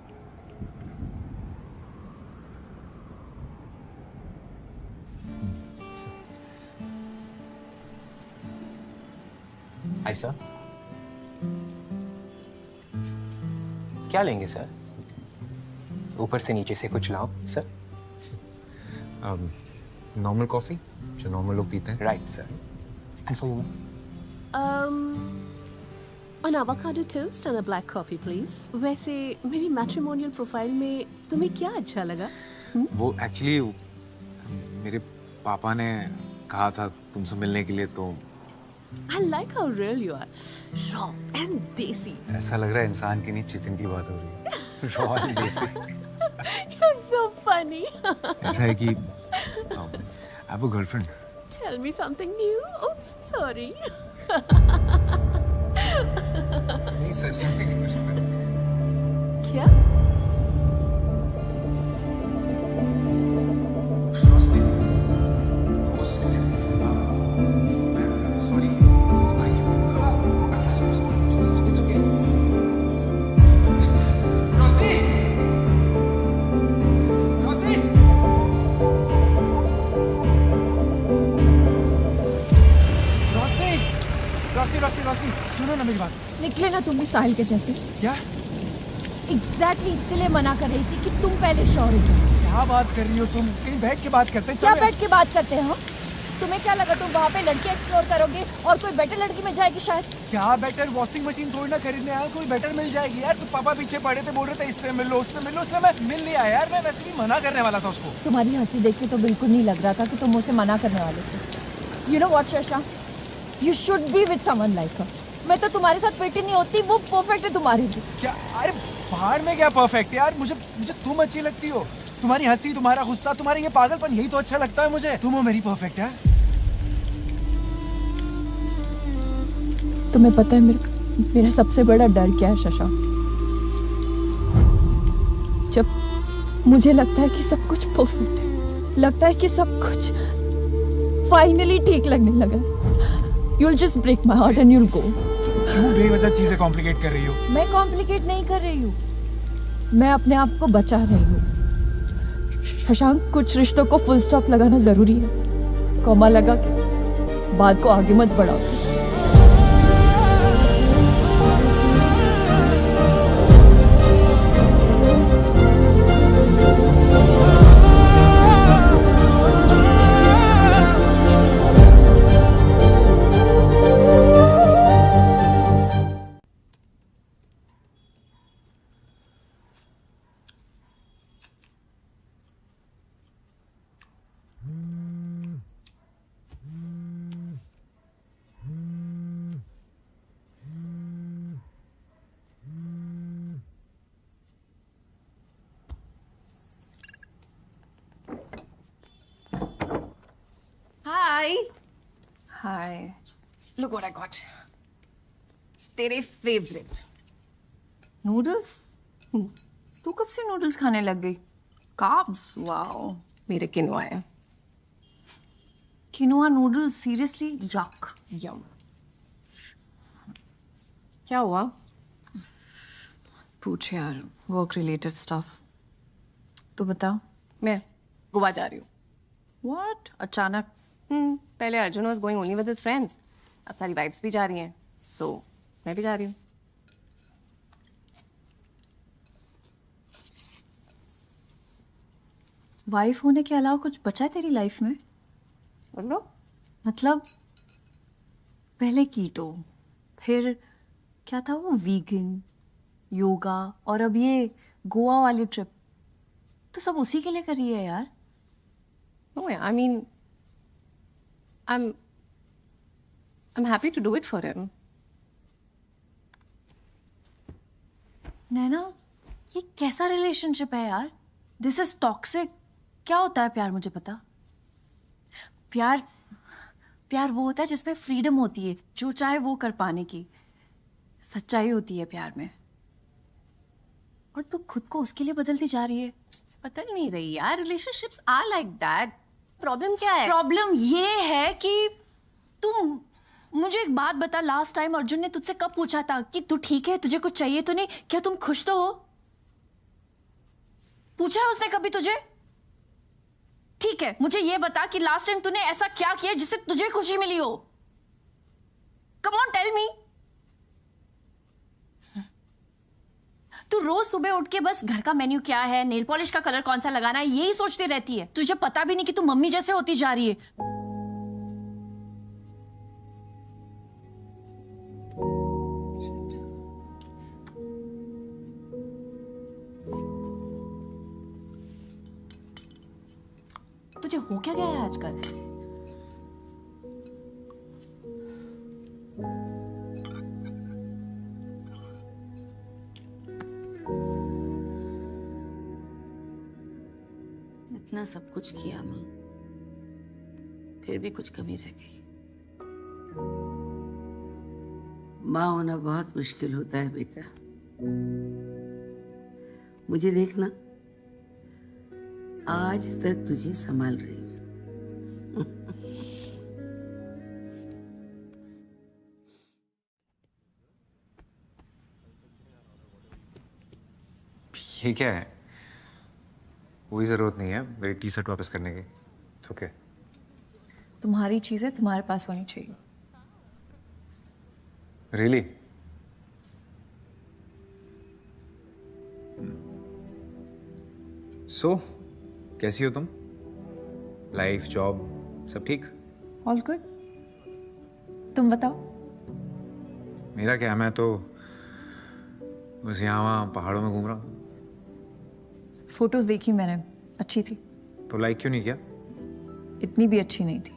U: हाय सर, क्या लेंगे सर? ऊपर से नीचे से कुछ लाओ सर।
O: नॉर्मल कॉफी जो नॉर्मल लोग पीते हैं।
U: Right sir. And for you?
C: An avocado toast and a black coffee, please. वैसे मेरी मैट्रिमोनियल प्रोफाइल में तुम्हें क्या अच्छा लगा?
O: वो एक्चुअली मेरे पापा ने कहा था तुमसे मिलने के लिए, तो
C: I like how real you are, raw and desi.
O: ऐसा लग रहा है इंसान की नहीं चिकन की बात हो रही है। रॉ एंड देसी।
C: You're so funny.
O: ऐसा है कि I have a girlfriend.
C: Tell me something new. Oops, sorry.
O: नहीं सच में।
C: क्या?
T: रोशनी सुनो ना मेरी बात।
F: निकले ना तुम भी साहिल के जैसे।
T: क्या?
F: एग्जैक्टली इसलिए मना कर रही थी कि तुम पहले श्योर हो जाओ।
T: क्या बात कर रही हो तुम? कहीं बैठ के बात करते हैं।
F: क्या बैठ के बात करते हैं? तुम्हें क्या लगा तुम वहाँ पे लड़की एक्सप्लोर करोगे और कोई बेटर लड़की मिल जाएगी शायद?
T: क्या बेटर? वॉशिंग मशीन थोड़ी ना खरीदने आया, कोई बेटर मिल जाएगी यार। तो पापा पीछे पड़े थे, बोल रहे थे इससे मिल लो उससे मिल लो, इसलिए मैं मिल नहीं आया यार। मैं वैसे भी मना करने वाला था उसको।
F: तुम्हारी हंसी देख के तो बिल्कुल नहीं लग रहा था कि तुम मुझसे मना करने वाले थे। You know what Shasha, you should be with someone like her. मैं तो तुम्हारे साथ फिट ही नहीं होती, वो परफेक्ट है तुम्हारी भी।
T: क्या? अरे बाहर में क्या परफेक्ट यार, मुझे तुम अच्छी लगती हो। तुम्हारी हंसी, तुम्हारा गुस्सा, तुम्हारी ये पागलपन, यही तो अच्छा लगता है मुझे। तुम हो मेरी परफेक्ट यार।
F: तुम्हें पता है मेरा सबसे बड़ा डर क्या है शशा? जब मुझे लगता है कि सब कुछ परफेक्ट है, लगता है कि सब कुछ फाइनली ठीक लगने लगा, you'll just break my heart and you'll go.
T: क्यों बेवजह चीजें कॉम्प्लिकेट कर रही हो?
F: मैं कॉम्प्लिकेट नहीं कर रही हूँ, मैं अपने आप को बचा रही हूँ। शशांक, कुछ रिश्तों को फुल स्टॉप लगाना जरूरी है, कॉमा लगा के बात को आगे मत बढ़ाओ।
K: Look what I got. तेरे फेवरेट
F: नूडल्स। तू कब से नूडल्स खाने लग गई?
K: कार्ब्स, वाओ, मेरे किनोआ है।
F: Quinoa noodles, seriously? यक।
K: यम। क्या हुआ?
F: पूछ यार, वर्क रिलेटेड स्टफ। तो बता।
K: मैं गोवा जा रही हूँ।
F: What? अचानक?
K: पहले Arjun was going only with his friends. अब सारी वाइफ्स भी जा रही हैं, so मैं भी जा रही हूँ।
F: वाइफ होने के अलावा कुछ बचा है तेरी लाइफ में? मतलब पहले कीटो, फिर क्या था वो, वीगन, योगा, और अब ये गोवा वाली ट्रिप। तो सब उसी के लिए कर रही है यार?
K: No, I mean, I'm happy to do it for him.
F: नैना, ये कैसा रिलेशनशिप है यार? This is toxic. क्या होता है प्यार, मुझे पता। प्यार वो होता है जिसमें फ्रीडम होती है, जो चाहे वो कर पाने की। सच्चाई होती है प्यार में। और तू खुद को उसके लिए बदलती जा रही है।
K: बदल नहीं रही यार, relationships are like that. Problem क्या है?
F: प्रॉब्लम ये है कि तुम मुझे एक बात बता, लास्ट टाइम अर्जुन ने तुझसे कब पूछा था कि तू ठीक है, तुझे कुछ चाहिए तो नहीं, क्या तुम खुश तो हो? पूछा है उसने कभी तुझे? ठीक है, मुझे ये बता कि लास्ट टाइम तूने ऐसा क्या किया जिससे तुझे खुशी मिली हो? Come on, tell me. तू रोज सुबह उठ के बस घर का मेन्यू क्या है, नेल पॉलिश का कलर कौन सा लगाना है, यही सोचती रहती है। तुझे पता भी नहीं कि तू मम्मी जैसे होती जा रही है। तुझे हो क्या गया है आजकल?
L: इतना सब कुछ किया माँ, फिर भी कुछ कमी रह गई।
V: माँ होना बहुत मुश्किल होता है बेटा। मुझे देखना, आज तक तुझे संभाल रही हूँ।
O: ये क्या है? कोई जरूरत नहीं है मेरी टी शर्ट वापस करने की। ओके,
F: तुम्हारी चीजें तुम्हारे पास होनी चाहिए।
O: रियली? सो कैसी हो तुम? लाइफ, जॉब, सब ठीक?
F: All good. तुम बताओ।
O: मेरा क्या, मैं तो बस यहाँ वहाँ पहाड़ों में घूम रहा हूँ।
F: फोटोज देखी मैंने, अच्छी थी।
O: तो लाइक क्यों नहीं किया?
F: इतनी भी अच्छी नहीं थी।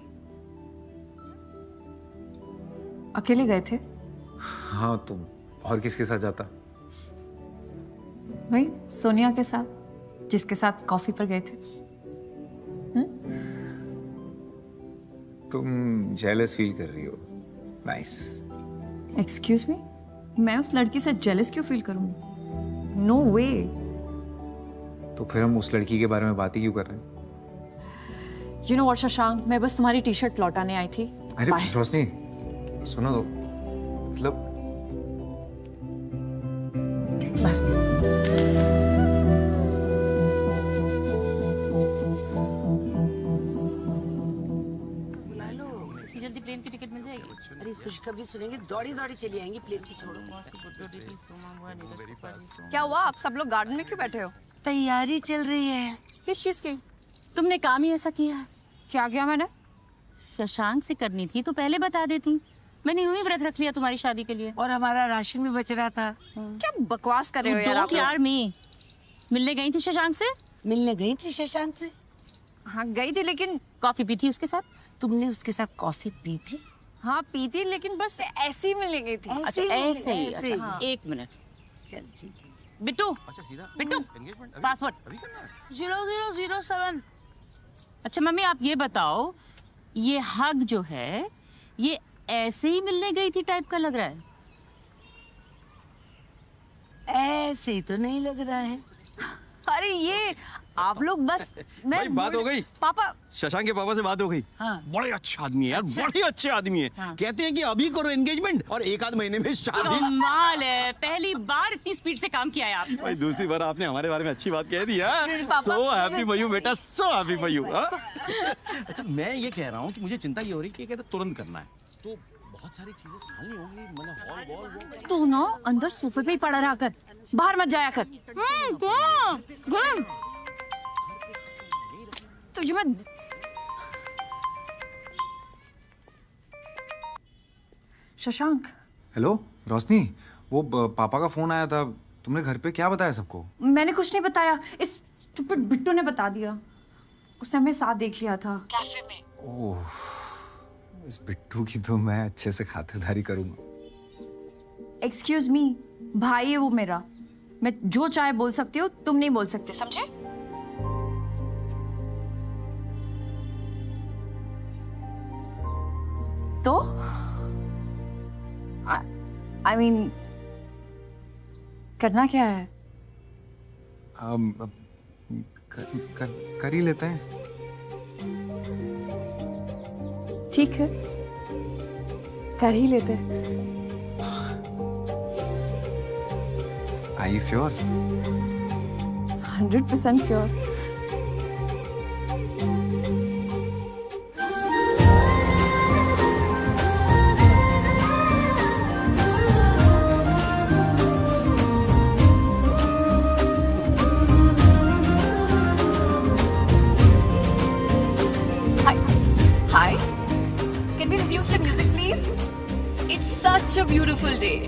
F: अकेले गए थे?
O: हाँ, तुम और किसके साथ जाता?
F: वही सोनिया के साथ, जिसके साथ कॉफी पर गए थे।
O: तुम जेलस फील कर रही हो। नाइस।
F: एक्सक्यूज मी, मैं उस लड़की से जेलस क्यों फील करूंगी? नो वे।
O: तो फिर हम उस लड़की के बारे में बात ही क्यों कर रहे हैं?
F: You know what, शशांक, मैं बस तुम्हारी टी शर्ट लौटाने आई थी।
O: अरे रोशनी, सुनो तो, मतलब
L: जल्दी प्लेन की टिकट मिल जाएगी।
V: अरे खुशखबरी सुनेंगे, दौड़ी दौड़ी चली आएंगी, प्लेन की छोड़ो।
F: क्या हुआ, आप सब लोग गार्डन में क्यों बैठे हो?
V: तैयारी चल रही है।
F: किस चीज की?
G: तुमने काम ही ऐसा किया है।
F: क्या किया मैंने?
G: शशांक से करनी थी तो पहले बता देती। मैंने यूं ही व्रत रख लिया तुम्हारी शादी के लिए।
V: और हमारा राशन भी बच रहा था।
F: क्या बकवास कर रहे हो यार आप लोग?
G: यार मी मिलने गई थी शशांक से?
V: मिलने गई थी शशांक से?
F: हाँ गई थी, लेकिन
G: कॉफी पी थी उसके साथ?
V: तुमने उसके साथ कॉफी पी थी?
F: हाँ पी थी, लेकिन बस ऐसे ही मिलने गई थी।
G: अच्छा ऐसे ही। अच्छा, हाँ। एक मिनट।
V: चल ठीक है।
G: बिट्टू,
V: अच्छा सीधा
G: बिट्टू, पासवर्ड 0007। अच्छा मम्मी, आप ये बताओ, ये हग जो है ये ऐसे ही मिलने गई थी टाइप का लग रहा है।
V: ऐसे ही तो नहीं लग रहा है।
F: अरे ये आप लोग बस
P: भाई बात हो गई।
F: पापा
P: शशांक के पापा से बात हो गई।
V: हाँ।
P: बड़े अच्छे आदमी है यार।
F: अच्छा।
P: बड़े अच्छे आदमी है।
F: हाँ।
P: कहते हैं कि अभी करो एंगेजमेंट और एक आध महीने में शादी।
G: कमाल है, पहली बार इतनी स्पीड से काम किया है आपने।
P: भाई दूसरी बार आपने हमारे बारे में अच्छी बात कह दी है।
F: पापा,
P: सो हैप्पी फॉर यू बेटा, सो हैप्पी फॉर यू। अच्छा मैं ये कह रहा हूँ कि मुझे चिंता ये हो रही है कि कहते तुरंत करना है तो बहुत सारी चीजें संभालनी होंगी। मतलब हॉल वॉल
F: तू ना अंदर सोफे पे ही पड़ा रहा कर, बाहर मत जाया कर। तुझे मैं शशांक।
O: हेलो रोशनी, वो पापा का फोन आया था, तुमने घर पे क्या बताया सबको?
F: मैंने कुछ नहीं बताया, इस स्टूपिड बिट्टू ने बता दिया। उसने हमें साथ देख लिया था कैफे में।
O: ओह, इस बिट्टू की तो मैं अच्छे से खातिरदारी करूंगा।
F: एक्सक्यूज मी, भाई है वो मेरा, मैं जो चाहे बोल सकती हूँ, तुम नहीं बोल सकते, समझे? तो आई मीन करना क्या है?
O: कर ही लेते हैं।
F: ठीक है, कर ही लेते।
O: Are you sure?
F: 100% sure.
K: Hi. Can we reduce the music, please? It's such a beautiful day.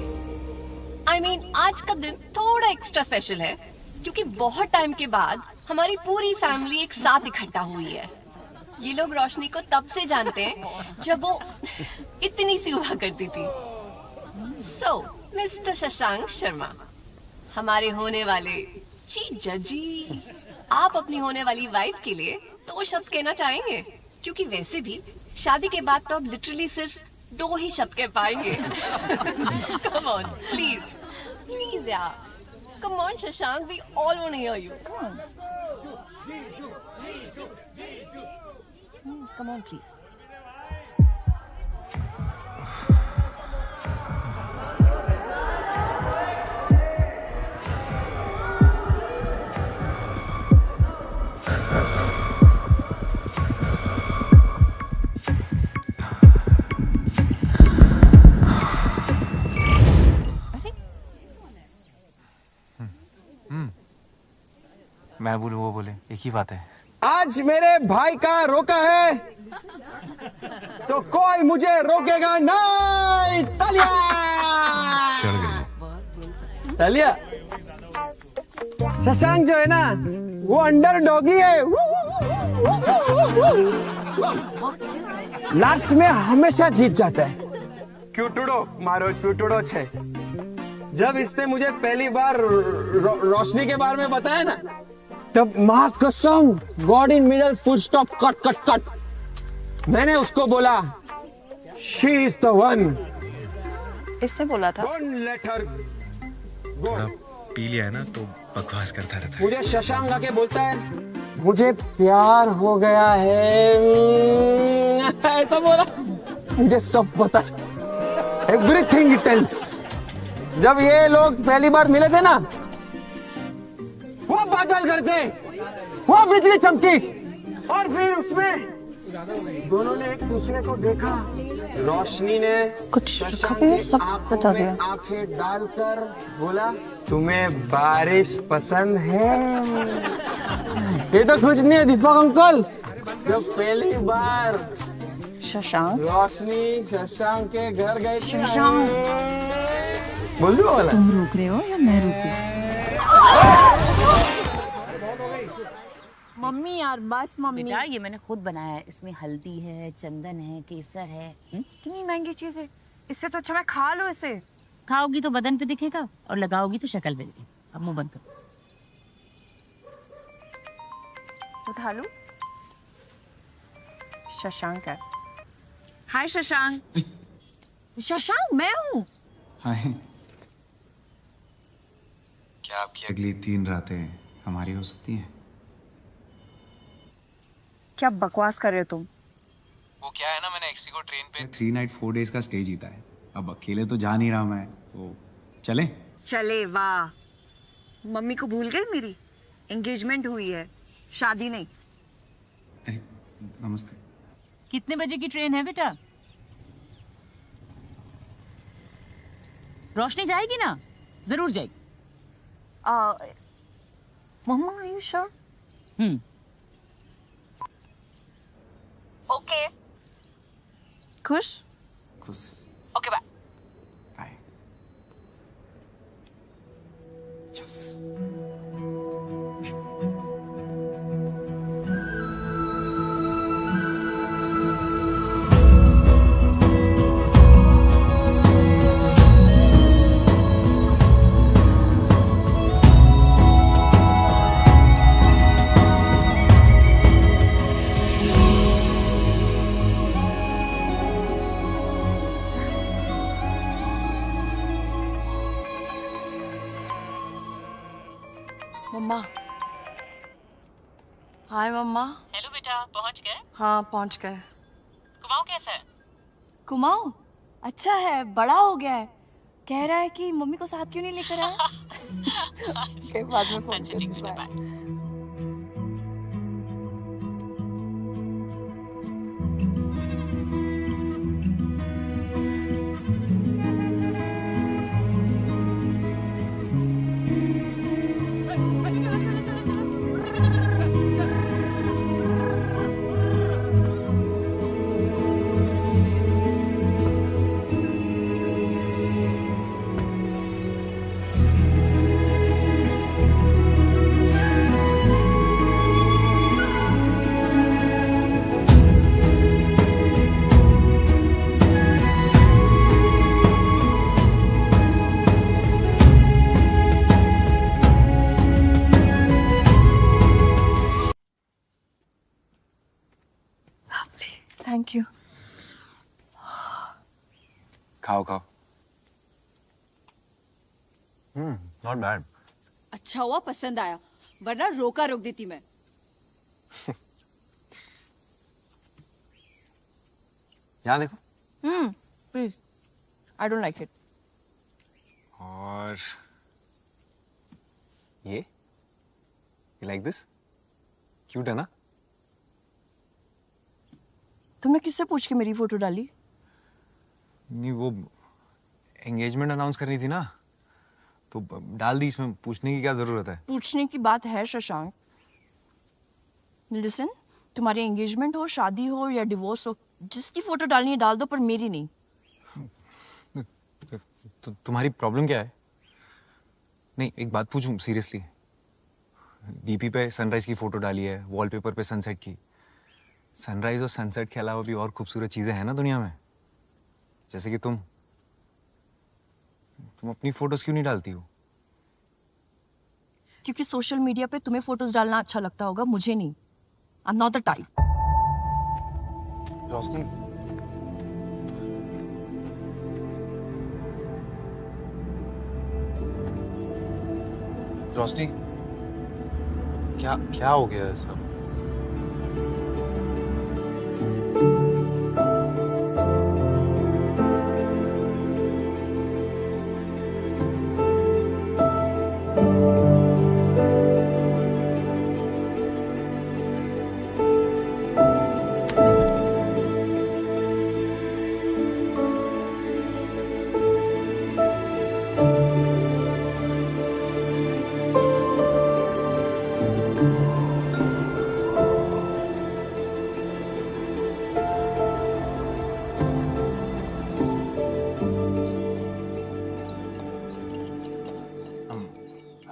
K: I mean, आज का दिन थोड़ा एक्स्ट्रा स्पेशल है क्योंकि बहुत टाइम के बाद हमारी पूरी फैमिली एक साथ इकट्ठा हुई है। ये लोग रोशनी को तब से जानते हैं जब वो इतनी सी हुआ करती थी। So, मिस्टर शशांक शर्मा, हमारे होने वाले जीजा जी, आप अपनी होने वाली वाइफ के लिए 2 शब्द कहना चाहेंगे? क्योंकि वैसे भी शादी के बाद तो आप लिटरली सिर्फ 2 ही शब्द कह पाएंगे। Come on, please, please यार, come on Shashank, we all want to hear you. Come on, please.
S: मैं बोलूं वो बोले, एक ही बात है।
E: आज मेरे भाई का रोका है तो कोई मुझे रोकेगा नहीं। तालिया तालिया। शशांक जो है ना, वो अंडर डॉगी है। लास्ट में हमेशा जीत जाता है। क्यूटुडो मारो, क्यूटुडो छे। जब इसने मुझे पहली बार रोशनी के बारे में बताया ना, तब माँ कसम, God in middle full stop cut cut cut, मैंने उसको बोला शी इज द वन।
F: इसने बोला था
E: don't let her go.
S: P लिया है ना तो बकवास करता रहता है।
E: मुझे शशांक आके बोलता है मुझे प्यार हो गया है, ऐसा बोला। मुझे सब पता था, एवरीथिंग इट टेल्स। जब ये लोग पहली बार मिले थे ना, वो बादल गरजे, वो बिजली चमकी, और फिर उसमें दोनों ने एक दूसरे को देखा। रोशनी ने
F: कुछ सब बता दिया।
E: आंखें डालकर बोला तुम्हें बारिश पसंद है। ये तो कुछ नहीं है दीपक अंकल। जब पहली बार
F: शशांक
E: रोशनी शशांक के घर गए थे,
F: शशांक
E: बोल दो वाला।
F: तुम रोक रहे हो या मैं रोकूं?
G: मम्मी यार बस मम्मी। बेटा ये मैंने खुद बनाया है, इसमें हल्दी है, चंदन है, केसर है।
F: कितनी महंगी चीज है, इससे तो अच्छा मैं खा लो इसे।
G: खाओगी तो बदन पे दिखेगा और लगाओगी तो शक्ल पे दिखेगा। अब मुंह बंद करो।
F: उठा लूं? शशांक है। हाय शशांक। शशांक मैं हूँ।
O: हाय। क्या आपकी अगली 3 रातें हमारी हो सकती हैं?
F: क्या बकवास कर रहे हो तुम?
O: वो क्या है ना, मैंने एक्सिको ट्रेन पे 3 नाइट 4 डेज का स्टे जीता है। अब अकेले तो जा नहीं रहा मैं, तो चले?
F: चले वाह। मम्मी को भूल गई मेरी? एंगेजमेंट हुई है, शादी नहीं।
O: नमस्ते।
G: कितने बजे की ट्रेन है बेटा? रोशनी जाएगी ना? जरूर जाएगी।
F: Mamma are you sure? Okay. खुश?
O: खुश।
F: Okay bye.
O: Bye. Yes.
F: Mamma. Hi mamma.
G: Hello बेटा, पहुंच गए?
F: हाँ पहुंच गए।
G: कुमाऊं कैसा है?
F: कुमाऊं अच्छा है, बड़ा हो गया है। कह रहा है कि मम्मी को साथ क्यों नहीं लेकर आया? फिर बाद में फोन
G: अच्छा ठीक बेटा, बाय।
F: Thank you.
O: खाओ खाओ। Not bad.
F: अच्छा हुआ पसंद आया, वरना रोका रोक देती मैं।
O: यहाँ देखो।
F: Please. I don't like it.
O: और ये यू लाइक दिस? क्यूट है ना?
F: तुमने किससे पूछ के मेरी फोटो डाली?
O: नहीं, वो एंगेजमेंट अनाउंस करनी थी ना, तो डाल दी। इसमें पूछने की क्या जरूरत है?
F: पूछने की बात है शशांक। लिसन, तुम्हारी एंगेजमेंट हो, शादी हो या डिवोर्स हो, जिसकी फोटो डालनी है डाल दो, पर मेरी नहीं।
O: तो तुम्हारी प्रॉब्लम क्या है? नहीं, एक बात पूछूं सीरियसली। डीपी पे सनराइज की फोटो डाली है, वॉलपेपर पे सनसेट की। सनराइज और सनसेट के अलावा भी और खूबसूरत चीजें हैं ना दुनिया में, जैसे कि तुम अपनी फोटोज क्यों नहीं डालती हो?
F: क्योंकि सोशल मीडिया पे तुम्हें फोटोज डालना अच्छा लगता होगा, मुझे नहीं। I am not the type.
O: Roshni, Roshni, क्या क्या हो गया है सब?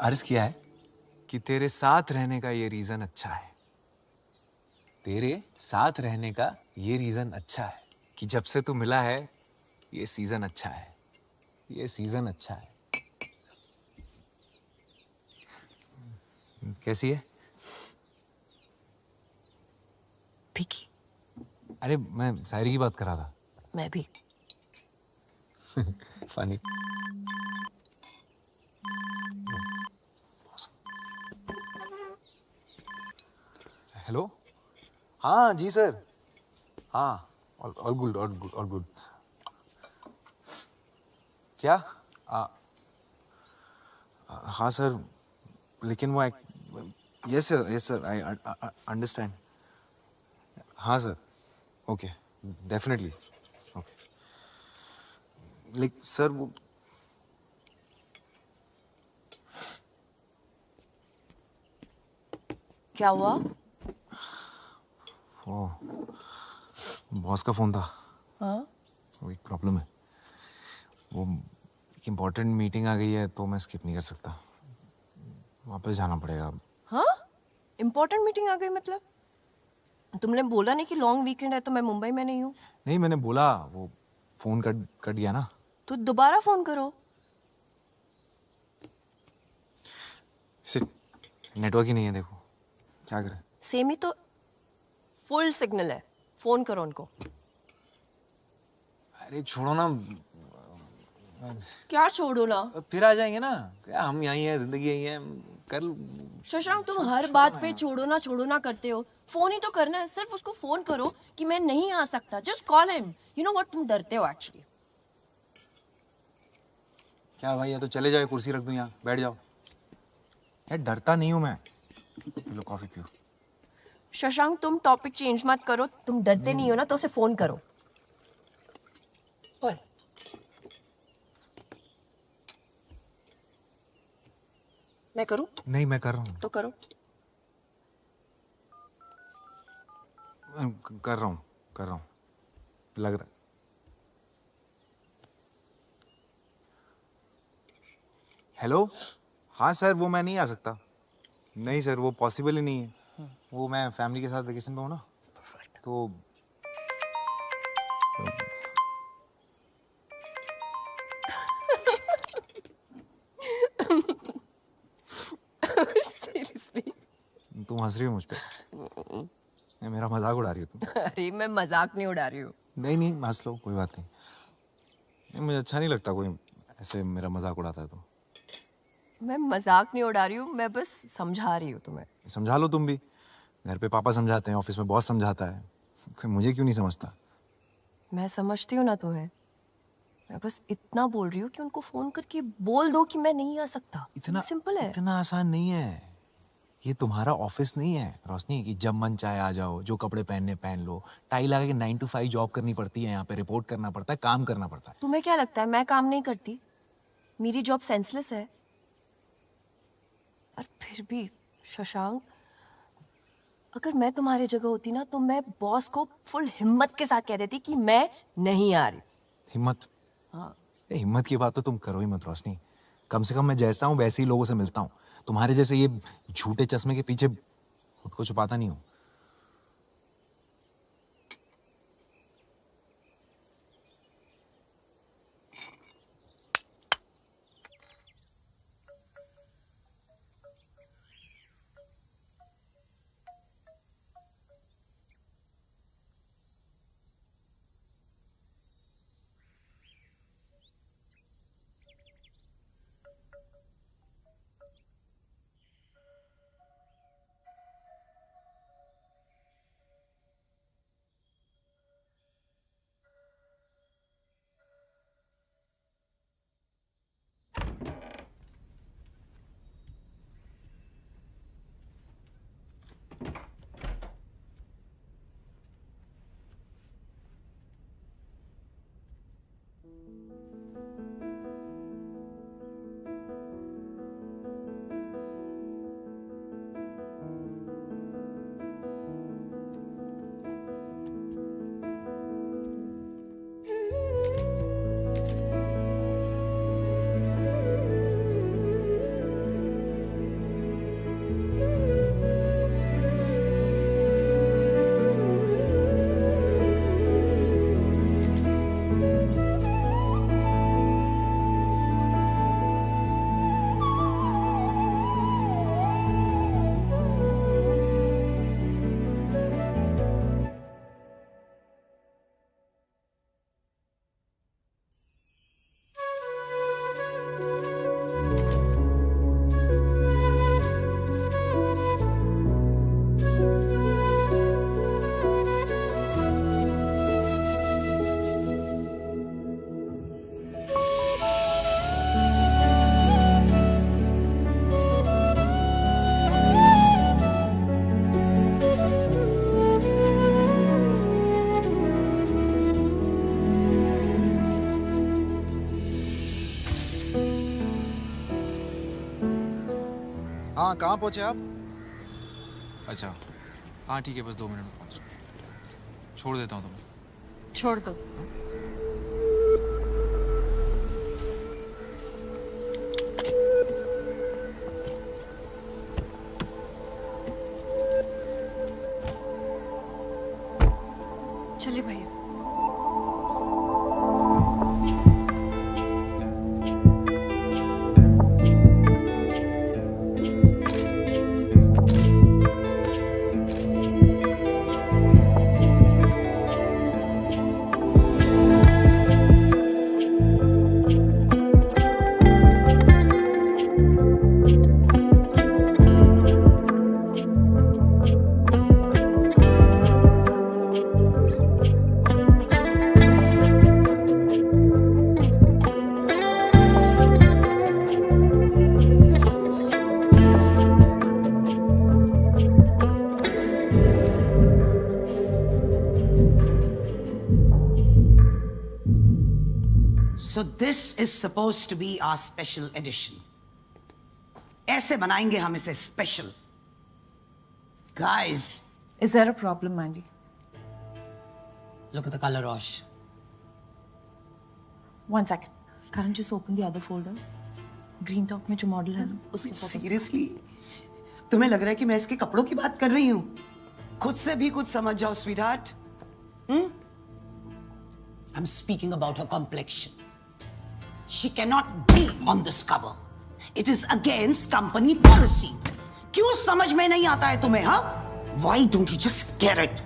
O: अर्ज किया है कि तेरे साथ रहने का ये रीजन अच्छा है। तेरे साथ रहने का ये रीजन अच्छा है कि जब से तू मिला है ये सीजन अच्छा है, ये सीजन अच्छा है। कैसी है?
F: फीकी।
O: अरे मैं शायरी की बात कर रहा था।
F: मैं भी।
S: फनी। हेलो, हाँ जी सर, हाँ all good all good all good. क्या? हाँ सर, लेकिन वो यस सर आई अंडरस्टैंड। हाँ sir, okay definitely okay. Like sir वो
K: क्या हुआ?
S: वो बॉस का फोन था।
K: हाँ?
S: वो एक प्रॉब्लम है, वो एक इम्पोर्टेंट मीटिंग आ गई है तो मैं स्किप नहीं कर सकता, वापस जाना पड़ेगा।
K: हाँ? इम्पोर्टेंट मीटिंग आ गई मतलब? तुमने बोला नहीं कि लॉन्ग वीकेंड है तो मैं मुंबई में नहीं हूँ?
S: नहीं, मैंने बोला, वो फोन कट गया ना।
K: तो दोबारा फोन करो।
S: सिर्फ नेटवर्क ही नहीं है, देखो क्या करें।
K: सेम ही तो फुल सिग्नल है, फोन करो उनको।
S: अरे छोड़ो ना।
K: क्या छोड़ो ना?
S: फिर आ जाएंगे ना, क्या हम यहीं हैं, जिंदगी यहीं है, कल।
K: शशांक तुम हर बात पे छोड़ो ना करते हो। फोन ही तो करना है, सिर्फ उसको फोन करो कि मैं नहीं आ सकता। Just call him. You know what, तुम डरते हो एक्चुअली।
S: क्या भाई, या तो चले जाओ, कुर्सी रख दूं यहाँ, बैठ जाओ। यार डरता नहीं हूँ मैं। पी लो कॉफी पियो।
K: शशांक तुम टॉपिक चेंज मत करो। तुम डरते नहीं हो ना तो उसे फोन करो। ओए मैं करूं?
S: नहीं, मैं कर रहा हूँ।
K: तो करो।
S: कर रहा हूँ लग रहा है। हेलो, हाँ सर, वो मैं नहीं आ सकता। नहीं सर, वो पॉसिबल ही नहीं है। वो मैं फैमिली के साथ वेकेशन पे हूँ ना, तो
K: सीरियसली?
S: तुम हंस रही हो मुझ पे? नहीं, मेरा मजाक उड़ा रही हो तुम।
K: अरे मैं मजाक नहीं उड़ा रही हूँ।
S: नहीं हंस लो, कोई बात नहीं। नहीं, मुझे अच्छा नहीं लगता कोई ऐसे मेरा मजाक उड़ाता है तो।
K: मैं मजाक नहीं उड़ा रही हूँ, मैं बस समझा रही हूँ तुम्हें।
S: समझा लो तुम भी। घर पे पापा समझाते हैं, ऑफिस में बॉस समझाता है, फिर मुझे क्यों नहीं समझता?
K: मैं समझती हूँ ना तुम्हें। मैं बस इतना बोल रही हूँ कि उनको फोन करके बोल दो कि मैं नहीं आ सकता। इतना सिंपल है।
S: इतना आसान नहीं है। ये तुम्हारा ऑफिस नहीं है रोशनी, कि जब मन चाहे आ जाओ, जो कपड़े पहनने पहन लो। टाई लगा के 9 to 5 जॉब करनी पड़ती है, यहाँ पे रिपोर्ट करना पड़ता है, काम करना पड़ता है।
K: तुम्हें क्या लगता है मैं काम नहीं करती? मेरी जॉब सेंसलेस है। और फिर भी शशांक, अगर मैं तुम्हारी जगह होती ना तो मैं बॉस को फुल हिम्मत के साथ कह देती कि मैं नहीं आ रही।
S: हिम्मत?
K: हाँ।
S: हिम्मत की बात तो तुम करो ही मत रोशनी। कम से कम मैं जैसा हूँ वैसे ही लोगों से मिलता हूँ। तुम्हारे जैसे ये झूठे चश्मे के पीछे खुद को छुपाता नहीं हूँ। हाँ कहाँ पहुँचे आप? अच्छा हाँ ठीक है, बस 2 मिनट में पहुँच रहा हूँ। छोड़ देता हूँ तुम्हें।
F: छोड़ दो। चलिए भैया।
H: So this is supposed to be our special edition. ऐसे बनाएंगे हम इसे special. Guys.
F: Is there a problem, Mandy?
H: Look at the color, Rosh.
F: One second. Karan, just open the other folder. Green Talk में जो मॉडल है उसके photos.
H: Seriously? तुम्हें लग रहा है कि मैं इसके कपड़ों की बात कर रही हूँ? खुद से भी कुछ समझ जाओ, sweetheart. I'm speaking about her complexion. She cannot be on this cover. It is against company policy. क्यों समझ में नहीं आता है तुम्हें, हाँ? Why don't you just get it?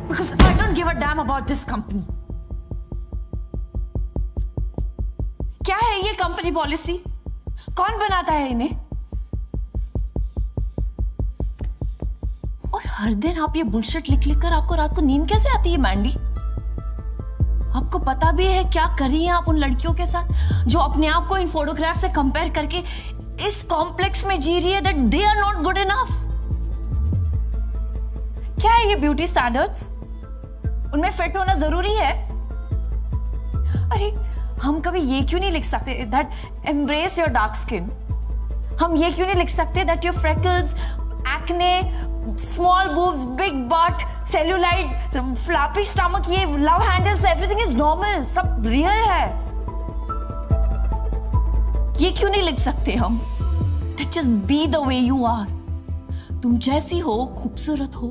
F: Because I don't give a damn about this company. क्या है ये कंपनी पॉलिसी? कौन बनाता है इन्हें? और हर दिन आप ये बुलशिट लिख लिख कर आपको रात को नींद कैसे आती है, मैंडी? आपको पता भी है क्या कर रही हैं आप उन लड़कियों के साथ जो अपने आप को इन फोटोग्राफ से कंपेयर करके इस कॉम्प्लेक्स में जी रही है that they are not good enough? क्या है ये ब्यूटी स्टैंडर्ड्स? उनमें फिट होना जरूरी है? अरे हम कभी ये क्यों नहीं लिख सकते that embrace your dark skin? हम ये क्यों नहीं लिख सकते that your freckles, acne, small boobs, big butt, cellulite, floppy stomach, ये love handles, everything is normal, सब real है। ये क्यों नहीं लिख सकते हम? That just be the way you are. तुम जैसी हो, खूबसूरत हो,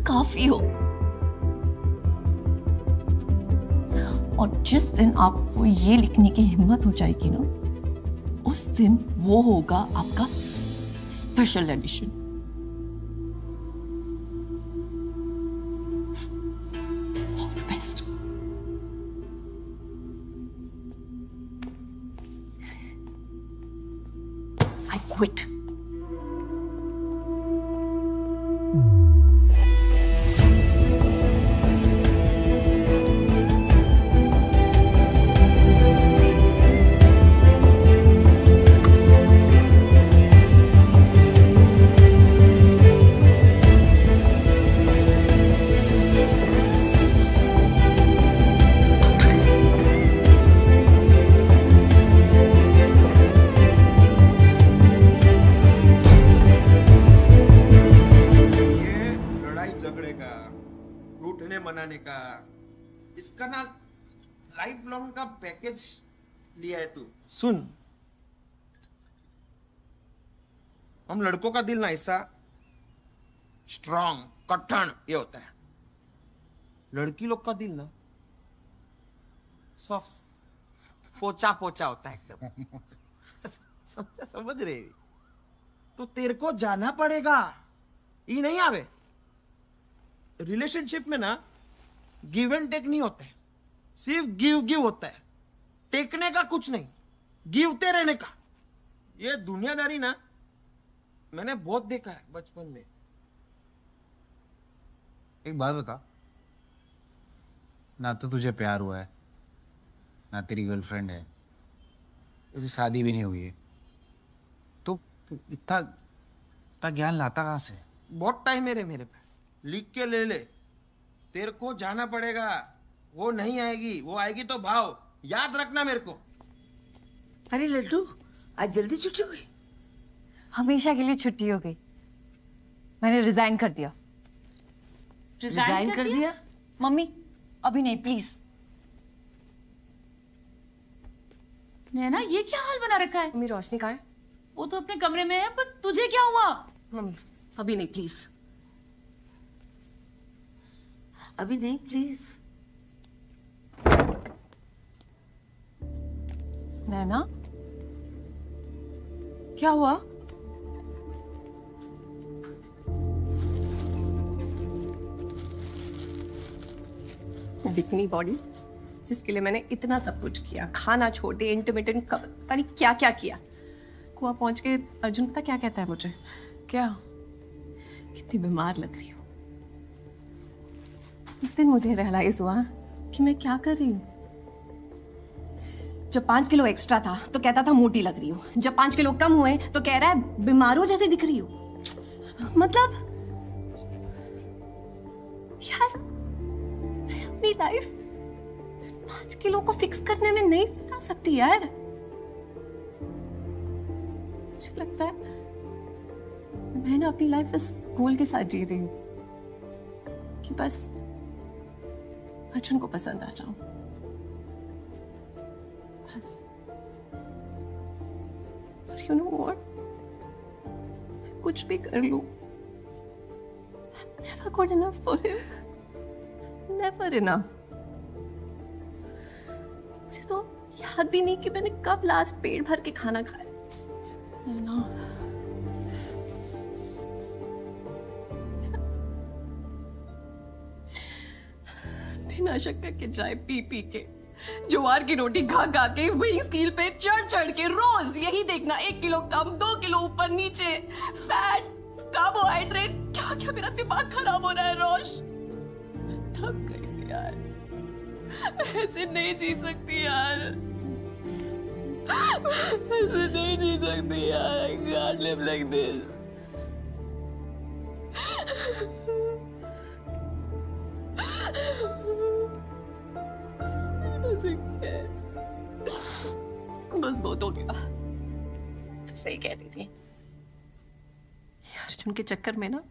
F: काफी हो। और जिस दिन आपको ये लिखने की हिम्मत हो जाएगी ना, उस दिन वो होगा आपका special edition. All the best. I quit.
R: बनाने का इसका ना लाइफ लॉन्ग का पैकेज लिया है तू। सुन, हम लड़कों का दिल ना ऐसा स्ट्रॉन्ग कठिन ये होता है, लड़की लोग का दिल ना सॉफ्ट पोचा पोचा होता है एकदम। समझ रहे? तो तेरे को जाना पड़ेगा, ये नहीं आवे। रिलेशनशिप में ना गिव एंड टेक नहीं होता है, सिर्फ गिव गिव होता है, टेकने का कुछ नहीं, गिवते रहने का। ये दुनियादारी ना मैंने बहुत देखा है बचपन में।
S: एक बात बता, ना तो तुझे प्यार हुआ है, ना तेरी गर्लफ्रेंड है, इसकी शादी भी नहीं हुई है, तो इतना ज्ञान लाता कहाँ से?
R: बहुत टाइम है रे मेरे पास, लिख के ले ले। तेरे को जाना पड़ेगा, वो नहीं आएगी, वो आएगी तो भाव, याद रखना मेरे को।
V: अरे लड्डू, आज जल्दी छुट्टी हो गई?
F: हमेशा के लिए छुट्टी हो गई। मैंने रिजाइन कर दिया।
V: रिजाइन कर दिया?
F: मम्मी अभी नहीं, प्लीज।
G: नैना, ये क्या हाल बना रखा है?
K: मम्मी रोशनी कहाँ है?
G: वो तो अपने कमरे में है, पर तुझे क्या हुआ?
K: मम्मी अभी नहीं, प्लीज।
V: अभी नहीं, प्लीज।
F: नैना, क्या हुआ?
K: दिखनी बॉडी जिसके लिए मैंने इतना सब कुछ किया, खाना छोड़ दिया, इंटरमिटेंट पता नहीं क्या क्या किया। कुआं पहुंच के अर्जुन पता क्या कहता है मुझे?
F: क्या?
K: कितनी बीमार लग रही हूँ। उस दिन मुझे रियलाइज हुआ कि मैं क्या कर रही हूँ। जब 5 किलो एक्स्ट्रा था तो कहता था मोटी लग रही हूँ, जब 5 किलो कम हुए तो कह रहा है बीमारों जैसे दिख रही हूँ। मतलब यार, मैं अपनी लाइफ 5 किलो को फिक्स करने में नहीं बिता सकती यार। मुझे लगता है मैं ना अपनी लाइफ इस गोल के साथ जी रही हूँ कि बस अर्जुन को पसंद आ जाऊं, बस। But you know what? कुछ भी कर लूं, I'm never good enough for him. Never enough. मुझे तो याद भी नहीं कि मैंने कब लास्ट पेट भर के खाना खाया। ना बिना शक्कर के चाय पी पी के, ज्वार की रोटी खा खा के, वही स्कील पे चढ़ चढ़ के रोज यही देखना, 1 किलो कम, 2 किलो ऊपर नीचे, फैट, कार्बोहाइड्रेट, क्या क्या मेरा दिमाग खराब हो रहा है रोश। थक गई यार, मैं ऐसे नहीं जी सकती यार, ऐसे नहीं जी सकती यार। I can't live like this. बस बहुत हो गया। तू सही कहती थी अर्जुन के चक्कर में ना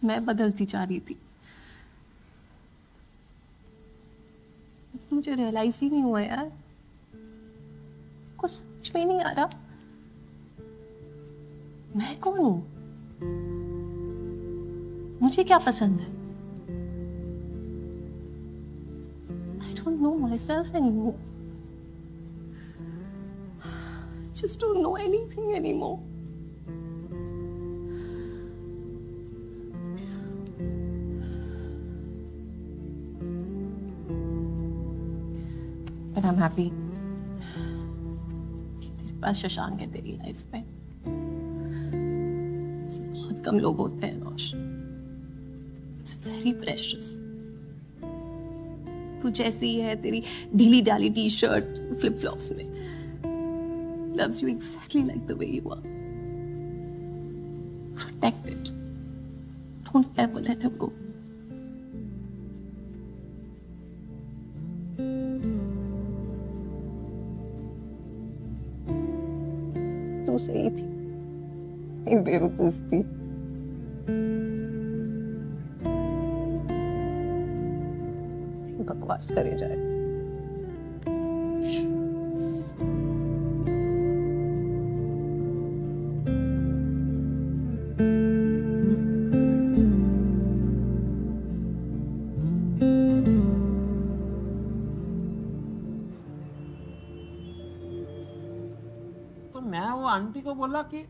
K: मैं बदलती जा रही थी। मुझे रियलाइज ही नहीं हुआ यार, कुछ समझ में नहीं आ रहा मैं कौन हूं, मुझे क्या पसंद है। I don't know myself anymore. Just don't know anything anymore. But I'm happy कि तेरे पास शशांक है तेरी लाइफ में। ऐसे बहुत कम लोग होते हैं रोश। It's very precious. तू जैसी है, तेरी ढीली डाली टी शर्ट, फ्लिप फ्लॉप्स में, loves you exactly like the way you are. Protect it. Don't ever let him go. तू सही थी, एक बेवकूफ थी। बकवास करे जा रही।
R: तो मैं वो आंटी को बोला कि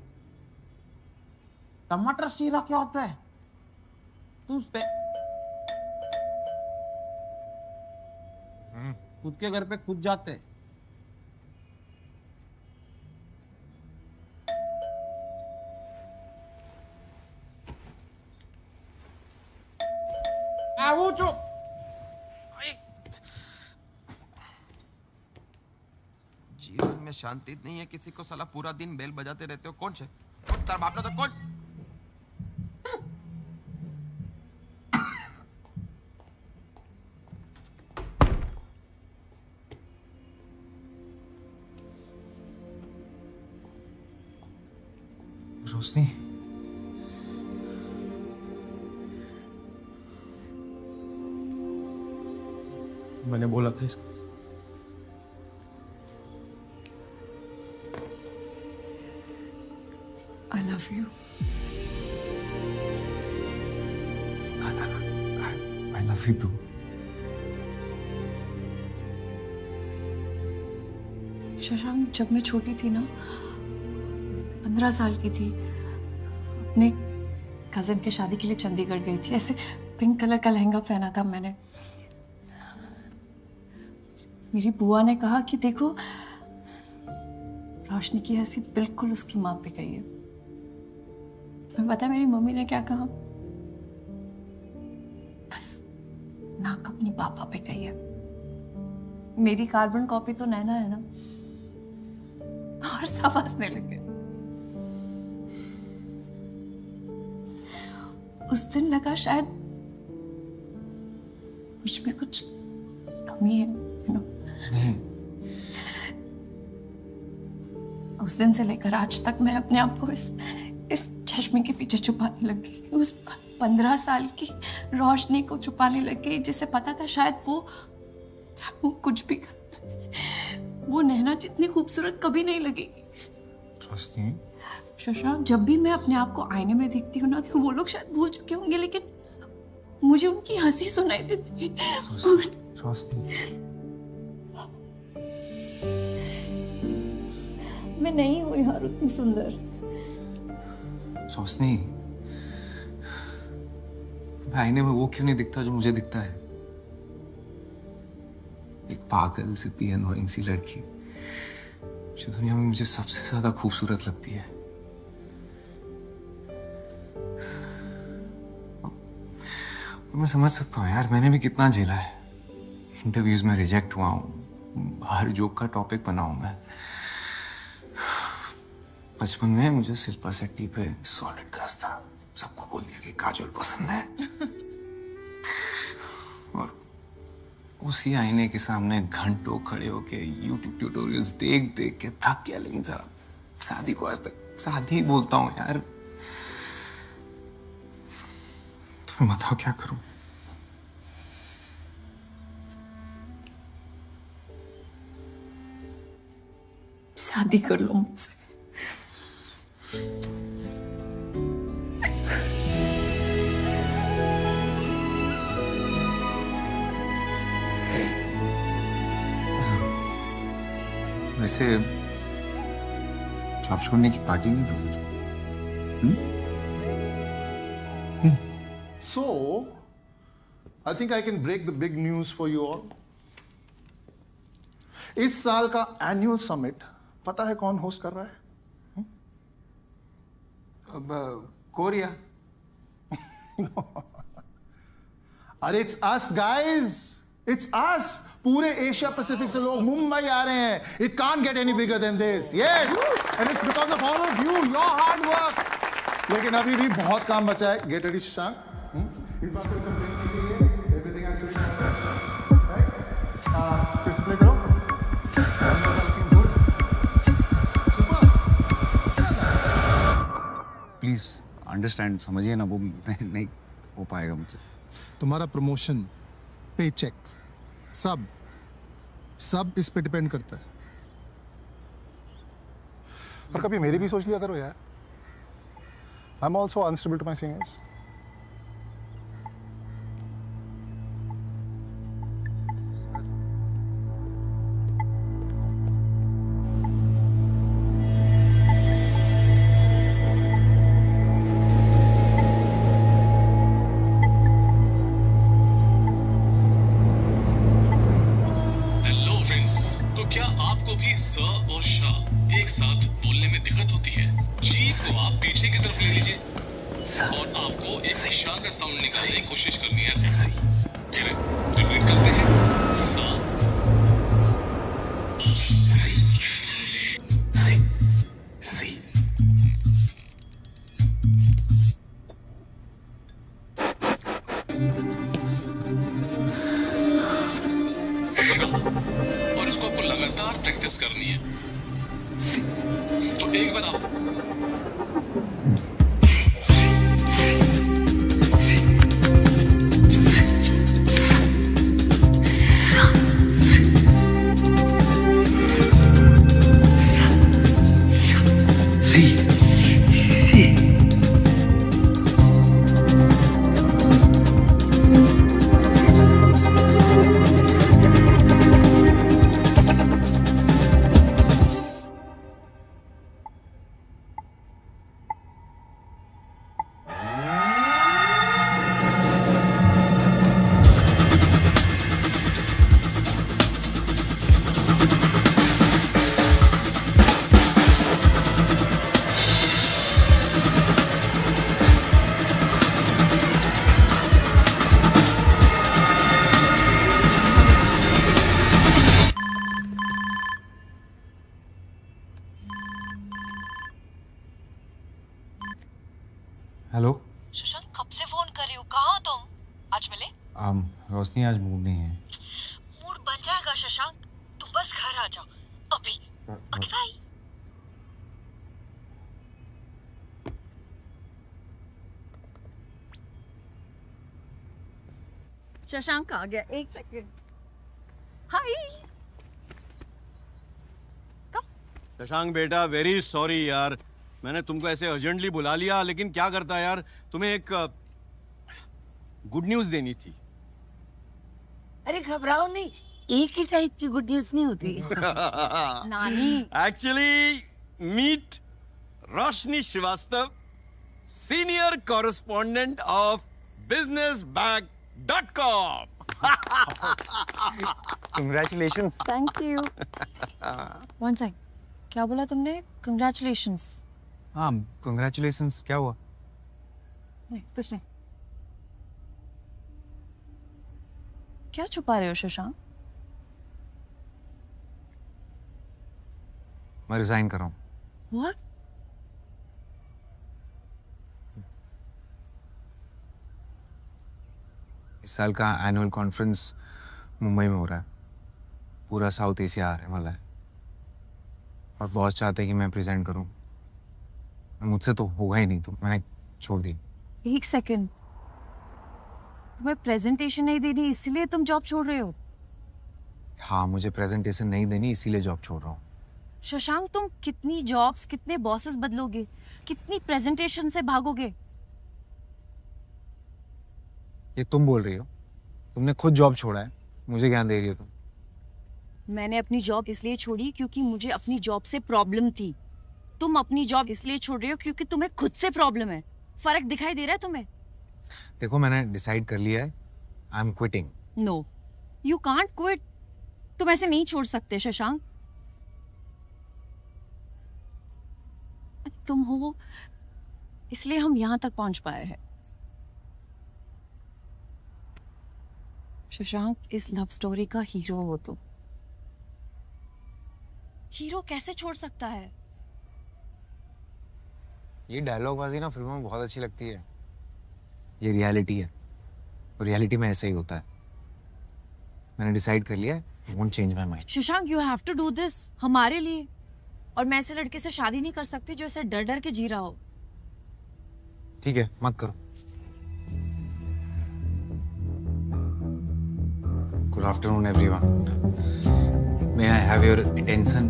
R: टमाटर शीरा क्या होता है, तू उस पे खुद के घर पे खुद जाते। वो जो
D: जीवन में शांति नहीं है किसी को, साला पूरा दिन बेल बजाते रहते हो। कौन से तार बाप तो कौन?
S: रोशनी,
I: मैंने बोला था इसको।
F: I love you.
S: I love you too.
F: Shashank, जब मैं छोटी थी ना, 15 साल की थी, अपने कजिन के शादी के लिए चंडीगढ़ गई थी। ऐसे पिंक कलर का लहंगा पहना था मैंने। मेरी बुआ ने कहा कि देखो, रोशनी की हंसी बिल्कुल उसकी माँ पे गई है। तुम्हें पता है मेरी मम्मी ने क्या कहा? बस नाक अपनी पापा पे गई है। मेरी कार्बन कॉपी तो नैना है ना, और सब हंसने लगे। उस दिन लगा शायद मुझ में कुछ कमी है, you know? उस दिन से लेकर आज तक मैं अपने आप को इस चश्मे के पीछे छुपाने लगी। उस 15 साल की रोशनी को छुपाने लगी, जिसे पता था शायद वो कुछ भी कर, वो नैना जितनी खूबसूरत कभी नहीं लगेगी।
S: रोशनी,
F: शशांक, जब भी मैं अपने आप को आईने में देखती हूँ ना, तो वो लोग शायद भूल चुके होंगे, लेकिन मुझे उनकी हंसी सुनाई देती है।
S: रोशनी,
F: मैं नहीं हूँ यार उतनी सुंदर।
S: रोशनी, आईने में वो क्यों नहीं दिखता जो मुझे दिखता है? एक पागल सी अनोइंग सी लड़की जो दुनिया में मुझे सबसे ज्यादा खूबसूरत लगती है। मैं समझ सकता हूँ यार, मैंने भी कितना झेला है। इंटरव्यूज में रिजेक्ट हुआ हूँ, हर जोक का टॉपिक बना हूं मैं। बचपन में मुझे शिल्पा शेट्टी पे सॉलिड क्रश था, सबको बोल दिया कि काजोल पसंद है। और उसी आईने के सामने घंटों खड़े होके यूट्यूब ट्यूटोरियल्स देख देख के थक गया। लेकिन जरा शादी को आज तक शादी ही बोलता हूँ यार। तुम्हें बताओ क्या करूं?
F: शादी कर लो मुझसे।
S: वैसे जॉब छोड़ने की पार्टी नहीं दोगी तुम?
I: So, I think I can break the big news for you all. इस साल का एनुअल समिट पता है कौन होस्ट कर रहा है?
S: अब कोरिया।
I: अरे it's us guys, it's us. पूरे एशिया पैसिफिक से लोग मुंबई आ रहे हैं। It can't get any bigger than this. Yes, and it's because of all of you, your hard work. लेकिन अभी भी बहुत काम बचा है। Get ready Shashank. इस बात को कंप्लेन कीजिए। Everything has to be right. फिर से प्ले करो।
S: प्लीज अंडरस्टैंड, समझिए ना, वो नहीं हो पाएगा मुझसे।
I: तुम्हारा प्रमोशन, पे चेक, सब इस पे डिपेंड करता है। पर कभी मेरी भी सोच लिया करो यार। I am also unstable to my seniors.
A: स और श एक साथ बोलने में दिक्कत होती है। जी को आप पीछे की तरफ ले लीजिए और आपको एक श का साउंड निकालने की कोशिश करनी है। ऐसे फिर रिपीट करते हैं। स और इसको आपको लगातार प्रैक्टिस करनी है। तो एक बार आप
S: हेलो
F: शशांक, कब से फोन कर रही हो? कहाँ हो तुम? आज मिले?
S: रोशनी आज मूड नहीं है।
F: मूड बन जाएगा शशांक, तुम बस घर आ जाओ अभी। Okay bye. शशांक आ गया, एक सेकंड। हाय
P: शशांक बेटा, वेरी सॉरी यार, मैंने तुमको ऐसे अर्जेंटली बुला लिया, लेकिन क्या करता यार, तुम्हें एक गुड न्यूज देनी थी।
V: अरे घबराओ नहीं, एक ही टाइप की गुड न्यूज नहीं होती।
F: नानी।
P: Actually meet Roshni Srivastava, senior correspondent of businessbag.com।
S: Congratulations।
F: Thank you. One second, क्या बोला तुमने? कंग्रेचुलेशंस।
S: हाँ, congratulations। क्या हुआ?
F: नहीं, कुछ नहीं। क्या छुपा रहे हो शशांक?
S: मैं रिजाइन कर रहा हूँ।
F: What?
S: इस साल का एनुअल कॉन्फ्रेंस मुंबई में हो रहा है। पूरा साउथ एशिया आ रहे वाला है और बॉस चाहते हैं कि मैं प्रेजेंट करूं। मुझसे तो होगा ही नहीं, तो मैंने छोड़ दी।
F: एक सेकंड, तुम्हें प्रेजेंटेशन नहीं देनी इसलिए तुम जॉब छोड़ रहे हो?
S: हाँ, मुझे प्रेजेंटेशन नहीं देनी इसीलिए जॉब छोड़ रहा हूँ।
F: शशांक, तुम कितनी जॉब्स, कितने बॉसेस बदलोगे, कितनी प्रेजेंटेशन से भागोगे?
S: ये तुम बोल रही हो? तुमने खुद जॉब छोड़ा है, मुझे ज्ञान दे रही हो तुम?
F: मैंने अपनी जॉब इसलिए छोड़ी क्योंकि मुझे अपनी जॉब से प्रॉब्लम थी। तुम अपनी जॉब इसलिए छोड़ रहे हो क्योंकि तुम्हें खुद से प्रॉब्लम है। फर्क दिखाई दे रहा है तुम्हें?
S: देखो, मैंने डिसाइड कर लिया है, I am quitting.
F: No, you can't quit. तुम ऐसे नहीं छोड़ सकते शशांक। तुम हो इसलिए हम यहां तक पहुंच पाए हैं। शशांक, इस लव स्टोरी का हीरो हो तुम। हीरो कैसे छोड़ सकता है?
S: ये डायलॉग बाजी ना फिल्मों में बहुत अच्छी लगती है, ये रियलिटी है और रियलिटी में ऐसे ही होता है। मैंने डिसाइड कर लिया है, won't change my mind.
F: Shashank, you have to do this हमारे लिए। और मैं ऐसे लड़के से शादी नहीं कर सकती जो ऐसे डर डर के जी रहा हो।
S: ठीक है, मत करो। Good afternoon everyone. May I have your attention?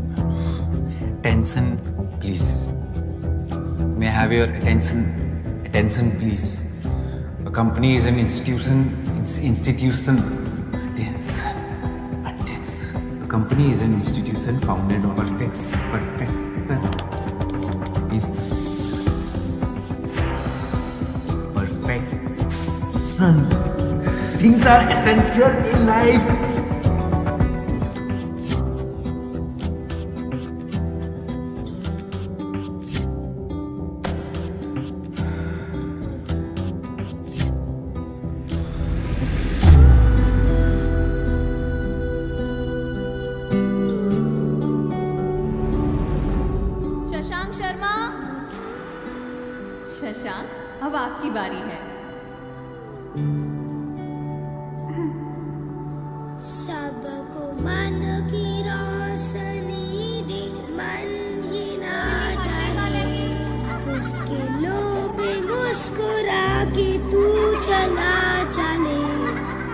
S: Attention, please. May I have your attention? Attention, please. A company is an institution. Attention. A company is an institution founded on perfection. Things are essential in life.
M: Shashank Sharma, Shashank, अब आपकी बारी है।
N: सबको मन की रोशनी दे, मन ही ना डरे, उसके चला चले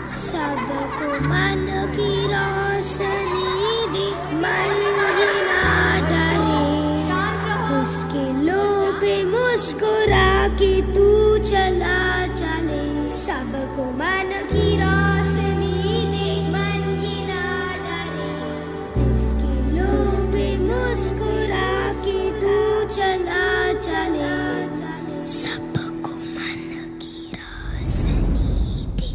N: सबको मन की रोशनी दे मन ही ना डरे उसके लोभ पे मुस्कुरा के तू चला चले सबको मन की रोशनी दे मन ही ना डरे उसके लोभ पे मुस्कुरा के तू चला चले सबको मन की रोशनी दे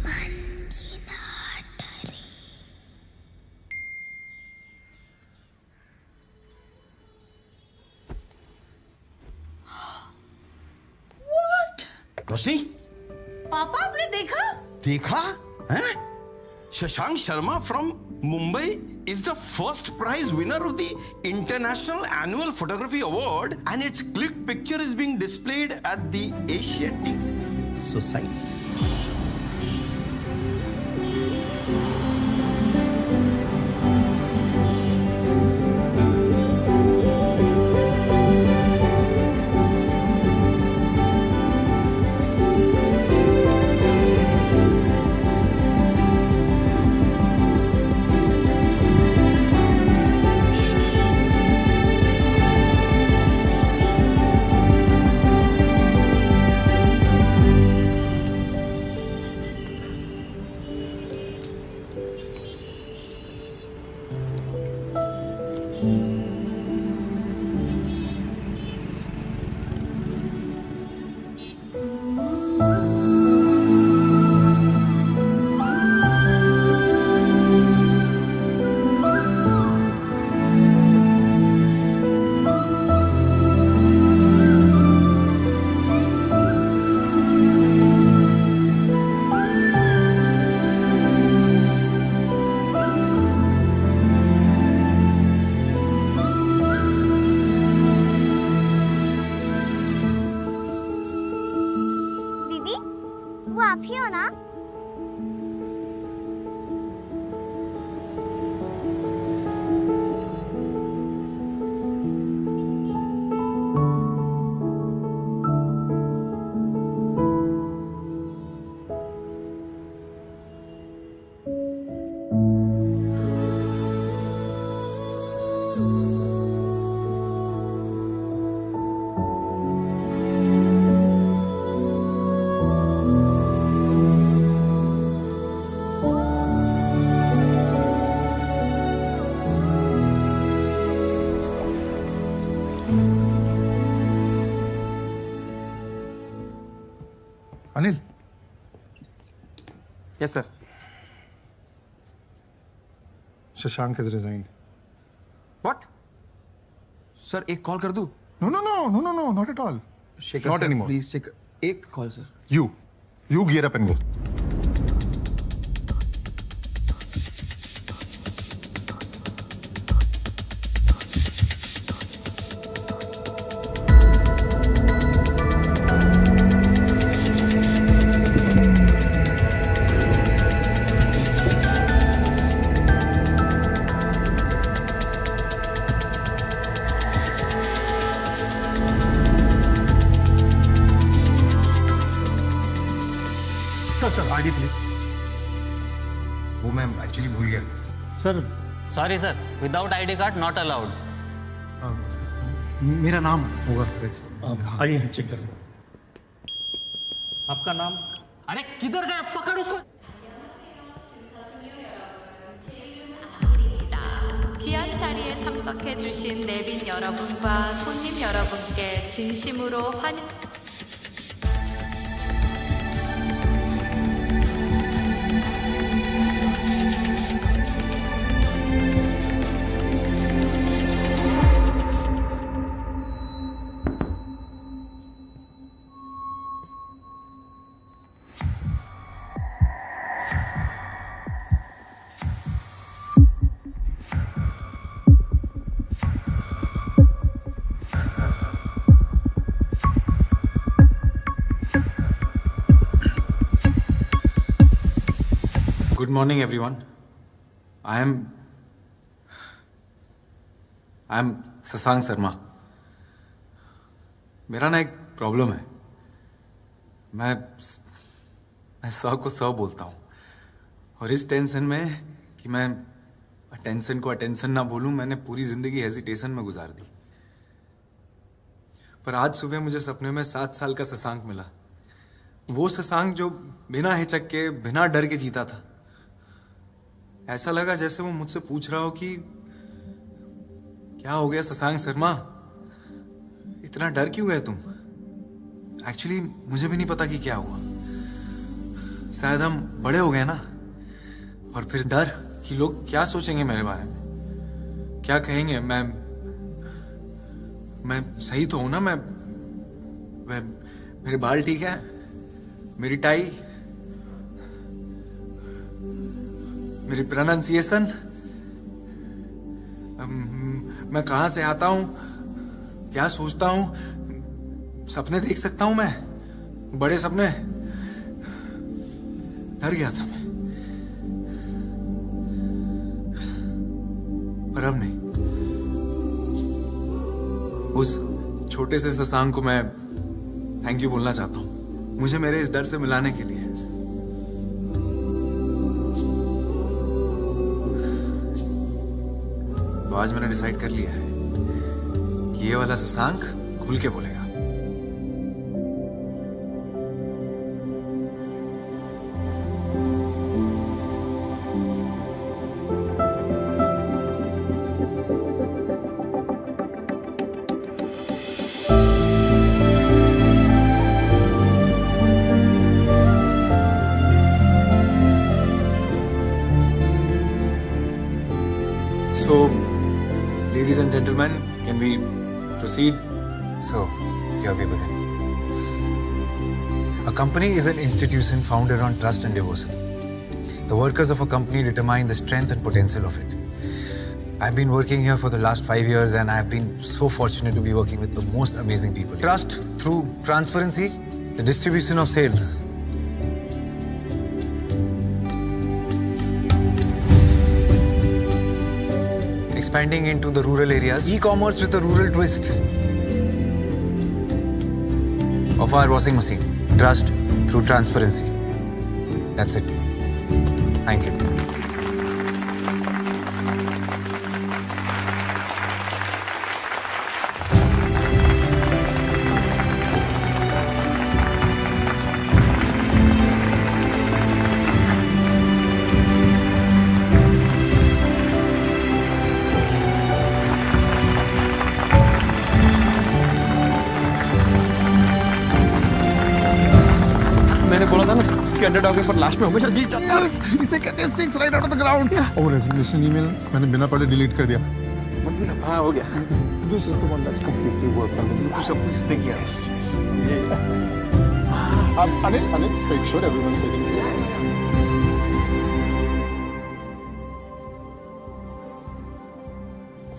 N: मन की ना डरे।
P: रोशनी,
G: पापा आपने देखा?
P: देखा हैं? Shashank Sharma from Mumbai is the first prize winner of the International Annual Photography Award, and its click picture is being displayed at the Asiatic Society.
I: Anil.
T: Yes sir.
I: Shashank has resigned.
D: What? Sir एक कॉल कर दूं?
I: No, not at all.
D: Shekhar
I: Not
D: sir,
I: anymore.
D: Please Shekhar, एक call sir.
I: You gear up and go.
T: Sir ID please.
S: वो मैं एक्चुअली भूल गया।
T: Sir
J: sorry sir, without ID card not allowed.
T: मेरा नाम होगा। आइए चेक कर लो। आपका नाम?
J: अरे किधर गया, पकड़ उसको।
M: 귀한 자리에 참석해주신 내빈 여러분과 손님 여러분께 진심으로 환영.
S: Good morning, everyone. I am Shashank Sharma. मेरा ना एक प्रॉब्लम है। मैं 100 को 100 बोलता हूँ, और इस टेंशन में कि मैं अटेंशन को अटेंशन ना बोलूं, मैंने पूरी जिंदगी हेजिटेशन में गुजार दी। पर आज सुबह मुझे सपने में 7 साल का शशांक मिला, वो शशांक जो बिना हिचक के, बिना डर के जीता था। ऐसा लगा जैसे वो मुझसे पूछ रहा हो कि क्या हो गया शशांक शर्मा, इतना डर क्यों गए तुम? एक्चुअली मुझे भी नहीं पता कि क्या हुआ। शायद हम बड़े हो गए ना, और फिर डर कि लोग क्या सोचेंगे मेरे बारे में, क्या कहेंगे। मैं सही तो हूं ना? मैं मेरे बाल ठीक है, मेरी टाई, मेरी प्रोनाउंसिएशन, मैं कहां से आता हूं, क्या सोचता हूं, सपने देख सकता हूं मैं, बड़े सपने। डर गया था मैं, पर अब नहीं। उस छोटे से शशांक को मैं थैंक यू बोलना चाहता हूं, मुझे मेरे इस डर से मिलाने के लिए। तो आज मैंने डिसाइड कर लिया है कि ये वाला शशांक खुल के बोलेगा। So, ladies and gentlemen, can we proceed?
O: So, here we begin. A company is an institution founded on trust and devotion. The workers of a company determine the strength and potential of it. I've been working here for the last 5 years and I've been so fortunate to be working with the most amazing people. Trust through transparency, the distribution of sales. Expanding into the rural areas, e-commerce with a rural twist. Of our washing machine, trust through transparency. That's it. Thank you.
D: मैंने बोला था ना, इसके अंडरडॉग पर लास्ट में हमेशा जीत जाता है। इसे कहते हैं six right out of the ground.
I: और रेजिग्नेशन ईमेल मैंने बिना पढ़े डिलीट कर दिया।
D: मतलब हाँ हो गया। This is the one that's completely worth it. कुछ सब कुछ इसने किया।
I: Anil make sure everyone's taking care.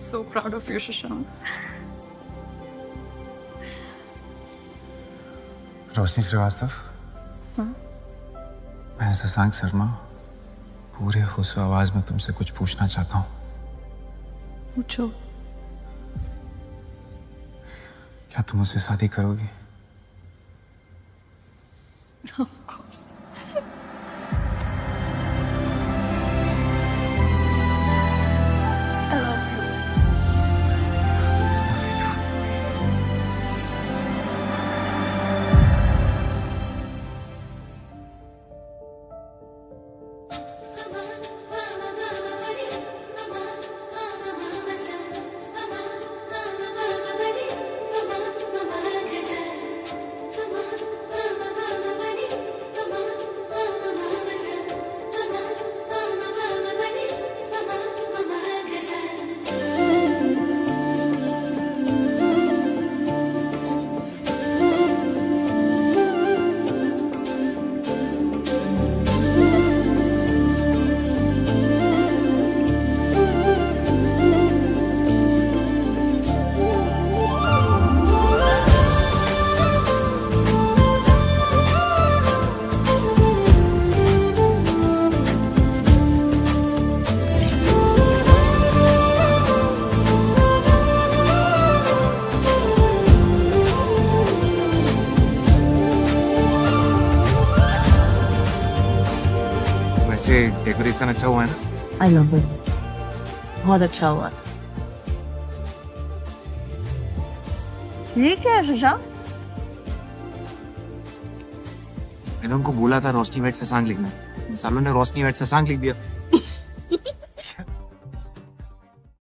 F: So proud of you, Shashank.
O: रोशनी श्रीवास्तव, मैं शशांक शर्मा पूरे होशो आवाज में तुमसे कुछ पूछना चाहता हूँ।
F: पूछो।
O: क्या तुम मुझसे शादी करोगी?
F: Of course. I love you.
O: Decoration अच्छा हुआ है ना?
K: आई लव इट, बहुत अच्छा हुआ। ये क्या है शशांक?
O: मैंने उनको बोला था रोशनी वेट शशांक लिखना, सालों ने रोशनी वेट शशांक लिख दिया।